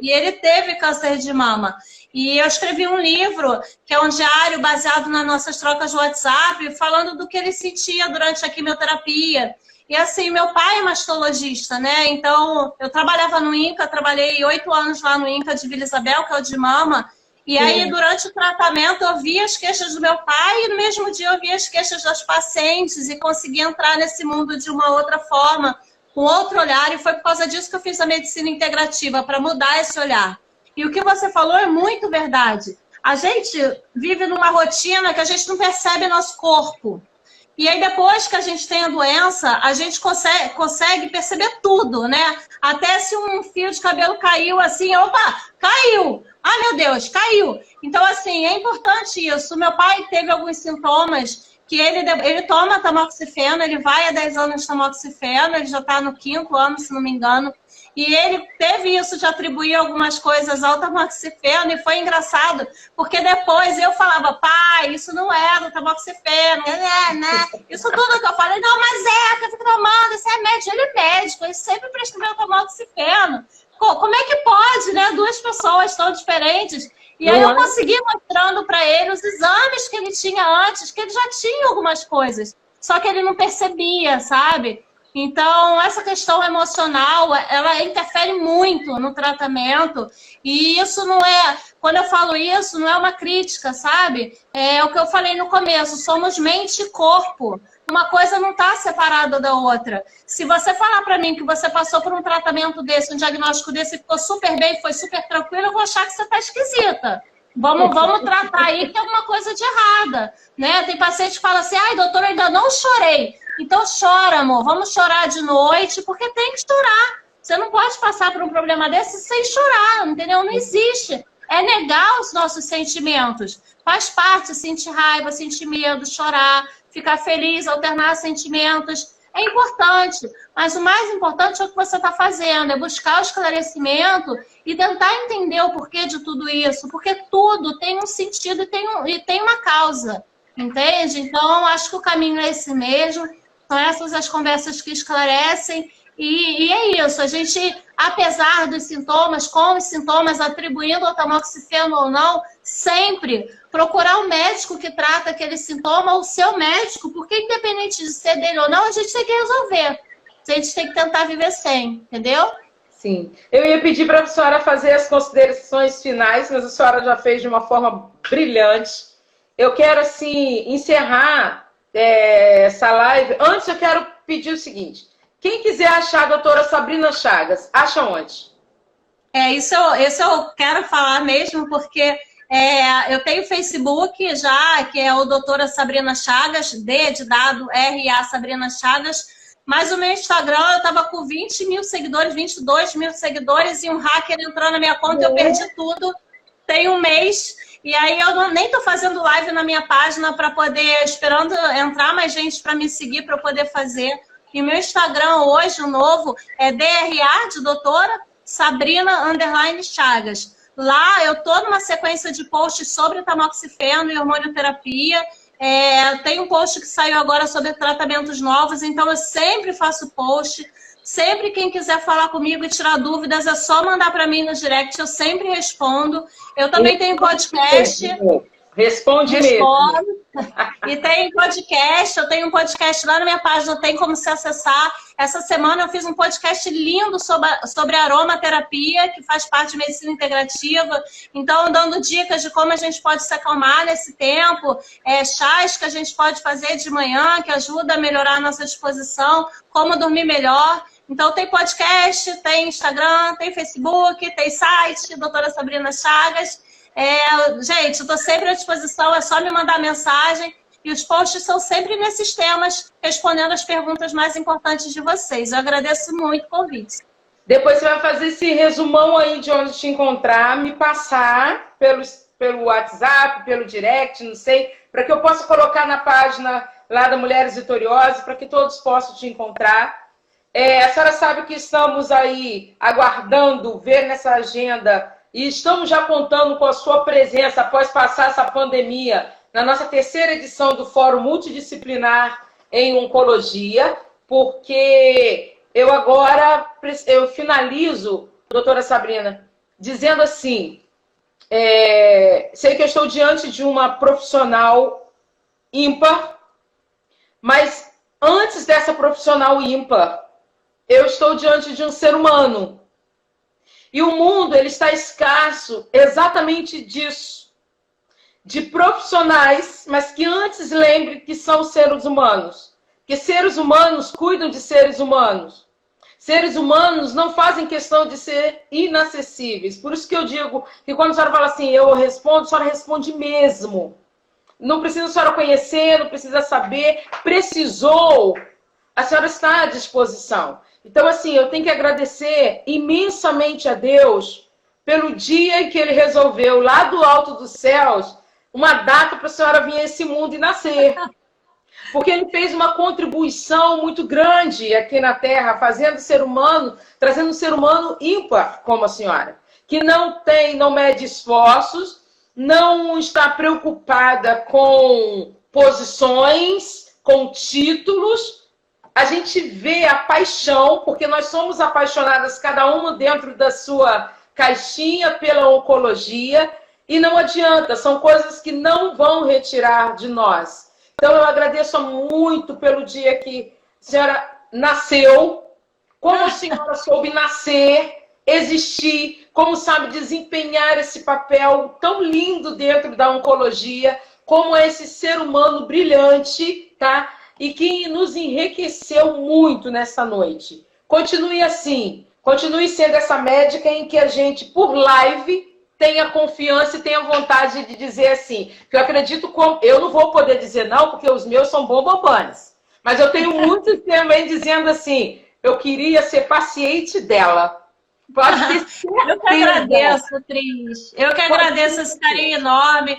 e ele teve câncer de mama. E eu escrevi um livro, que é um diário baseado nas nossas trocas de WhatsApp, falando do que ele sentia durante a quimioterapia. E assim, meu pai é mastologista, né? Então, eu trabalhava no INCA, trabalhei 8 anos lá no INCA de Vila Isabel, que é o de mama. E aí, durante o tratamento, eu via as queixas do meu pai e no mesmo dia eu via as queixas das pacientes e consegui entrar nesse mundo de uma outra forma, com outro olhar. E foi por causa disso que eu fiz a medicina integrativa, para mudar esse olhar. E o que você falou é muito verdade. A gente vive numa rotina que a gente não percebe nosso corpo. E aí, depois que a gente tem a doença, a gente consegue perceber tudo, né? Até se um fio de cabelo caiu assim, opa, caiu! Ah, meu Deus, caiu! Então, assim, é importante isso. Meu pai teve alguns sintomas que ele toma tamoxifeno, ele vai há 10 anos de tamoxifeno, ele já está no 5º ano, se não me engano. E ele teve isso de atribuir algumas coisas ao tamoxifeno, e foi engraçado, porque depois eu falava, pai, isso não é do tamoxifeno, né? Isso tudo que eu falei, não, mas que eu tô tomando, isso é médico, ele é médico, ele sempre prescreveu tamoxifeno. Como é que pode, né? 2 pessoas tão diferentes. E aí eu consegui mostrando para ele os exames que ele tinha antes, que ele já tinha algumas coisas, só que ele não percebia, sabe? Então, essa questão emocional, ela interfere muito no tratamento. E isso não é... Quando eu falo isso, não é uma crítica, sabe? É o que eu falei no começo. Somos mente e corpo. Uma coisa não está separada da outra. Se você falar para mim que você passou por um tratamento desse, um diagnóstico desse, ficou super bem, foi super tranquilo, eu vou achar que você está esquisita. Vamos tratar aí que tem alguma coisa de errada, né? Tem paciente que fala assim, ai, doutora, ainda não chorei. Então chora, amor, vamos chorar de noite, porque tem que chorar. Você não pode passar por um problema desse sem chorar, entendeu? Não existe. É negar os nossos sentimentos. Faz parte sentir raiva, sentir medo, chorar, ficar feliz, alternar sentimentos. É importante, mas o mais importante é o que você está fazendo, é buscar o esclarecimento e tentar entender o porquê de tudo isso, porque tudo tem um sentido e tem uma causa, entende? Então, acho que o caminho é esse mesmo, são essas as conversas que esclarecem, e é isso, a gente, apesar dos sintomas, com os sintomas, atribuindo ao tamoxifeno ou não, sempre procurar um médico que trata aquele sintoma, o seu médico, porque independente de ser dele ou não, a gente tem que resolver. A gente tem que tentar viver sem, entendeu? Sim. Eu ia pedir para a senhora fazer as considerações finais, mas a senhora já fez de uma forma brilhante. Eu quero, assim, encerrar essa live. Antes, eu quero pedir o seguinte. Quem quiser achar a doutora Sabrina Chagas, acha onde? Isso eu quero falar mesmo, porque eu tenho Facebook já, que é o doutora Sabrina Chagas, D de dado, R-A Sabrina Chagas, mas o meu Instagram, eu estava com 20 mil seguidores, 22 mil seguidores, e um hacker entrou na minha conta e eu perdi tudo, tem um mês, e aí eu nem estou fazendo live na minha página para poder, esperando entrar mais gente para me seguir, para eu poder fazer. E o meu Instagram hoje, o novo, é DRA de doutora Sabrina _Chagas. Lá eu estou numa sequência de posts sobre tamoxifeno e hormonioterapia. Tem um post que saiu agora sobre tratamentos novos, então eu sempre faço post. Sempre quem quiser falar comigo e tirar dúvidas, é só mandar para mim no direct, eu sempre respondo. Eu também tenho podcast. Responde mesmo. E tem podcast, eu tenho um podcast lá na minha página, tem como se acessar. Essa semana eu fiz um podcast lindo sobre aromaterapia, que faz parte de medicina integrativa. Então, dando dicas de como a gente pode se acalmar nesse tempo, chás que a gente pode fazer de manhã, que ajuda a melhorar a nossa disposição, como dormir melhor. Então, tem podcast, tem Instagram, tem Facebook, tem site, doutora Sabrina Chagas. Gente, eu estou sempre à disposição, é só me mandar mensagem. E os posts são sempre nesses temas, respondendo as perguntas mais importantes de vocês. Eu agradeço muito o convite. Depois você vai fazer esse resumão aí de onde te encontrar, me passar pelo WhatsApp, pelo direct, não sei, para que eu possa colocar na página lá da Mulheres Vitoriosas, para que todos possam te encontrar. A senhora sabe que estamos aí aguardando ver nessa agenda e estamos já contando com a sua presença após passar essa pandemia na nossa terceira edição do Fórum Multidisciplinar em Oncologia, porque eu finalizo, doutora Sabrina, dizendo assim, sei que eu estou diante de uma profissional ímpar, mas antes dessa profissional ímpar, eu estou diante de um ser humano. E o mundo ele está escasso exatamente disso. De profissionais, mas que antes lembre que são seres humanos. Que seres humanos cuidam de seres humanos. Seres humanos não fazem questão de ser inacessíveis. Por isso que eu digo que quando a senhora fala assim, eu respondo, a senhora responde mesmo. Não precisa a senhora conhecer, não precisa saber. Precisou, a senhora está à disposição. Então, assim, eu tenho que agradecer imensamente a Deus pelo dia em que Ele resolveu, lá do alto dos céus, uma data para a senhora vir a esse mundo e nascer. Porque Ele fez uma contribuição muito grande aqui na Terra, fazendo o ser humano, trazendo um ser humano ímpar como a senhora, que não mede esforços, não está preocupada com posições, com títulos. A gente vê a paixão, porque nós somos apaixonadas, cada uma dentro da sua caixinha, pela oncologia, e não adianta, são coisas que não vão retirar de nós. Então, eu agradeço muito pelo dia que a senhora nasceu, como a senhora soube nascer, existir, como sabe desempenhar esse papel tão lindo dentro da oncologia, como é esse ser humano brilhante, tá? E que nos enriqueceu muito nessa noite. Continue assim, continue sendo essa médica em que a gente, por live, tenha confiança e tenha vontade de dizer assim, que eu acredito, eu não vou poder dizer não, porque os meus são bombambanes, mas eu tenho muitos também dizendo assim, eu queria ser paciente dela. Pode ter certeza. Eu que agradeço, Cris. Eu que agradeço esse carinho enorme.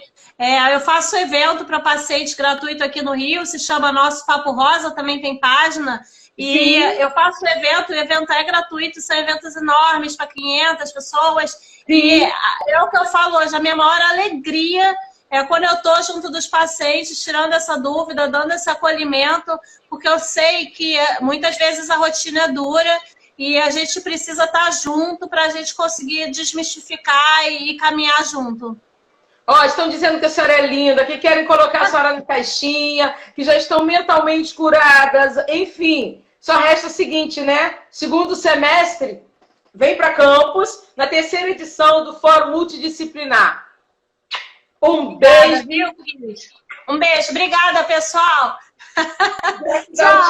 Eu faço evento para paciente gratuito aqui no Rio, se chama Nosso Papo Rosa, também tem página. E sim, eu faço o evento é gratuito, são eventos enormes para 500 pessoas. Sim. E é o que eu falo hoje, a minha maior alegria é quando eu estou junto dos pacientes, tirando essa dúvida, dando esse acolhimento, porque eu sei que muitas vezes a rotina é dura e a gente precisa estar junto para a gente conseguir desmistificar e caminhar junto. Estão dizendo que a senhora é linda, que querem colocar a senhora na caixinha, que já estão mentalmente curadas, enfim. Só resta o seguinte, né? Segundo semestre, vem para campus, na terceira edição do Fórum Multidisciplinar. Um beijo. Um beijo. Obrigada, pessoal.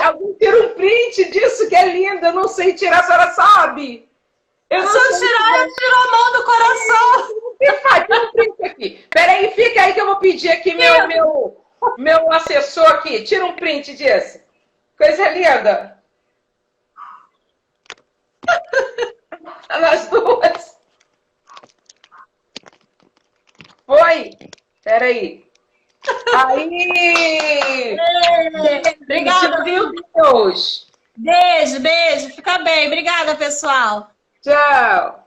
Alguém tira um print disso que é lindo. Eu não sei tirar, a senhora sabe? Eu tiro a mão do coração. Tira um print aqui. Peraí, fica aí que eu vou pedir aqui meu assessor aqui. Tira um print disso. Coisa linda. Nós duas. Foi? Peraí. Aí! Obrigada, meu Deus! Beijo, beijo. Fica bem. Obrigada, pessoal. Tchau.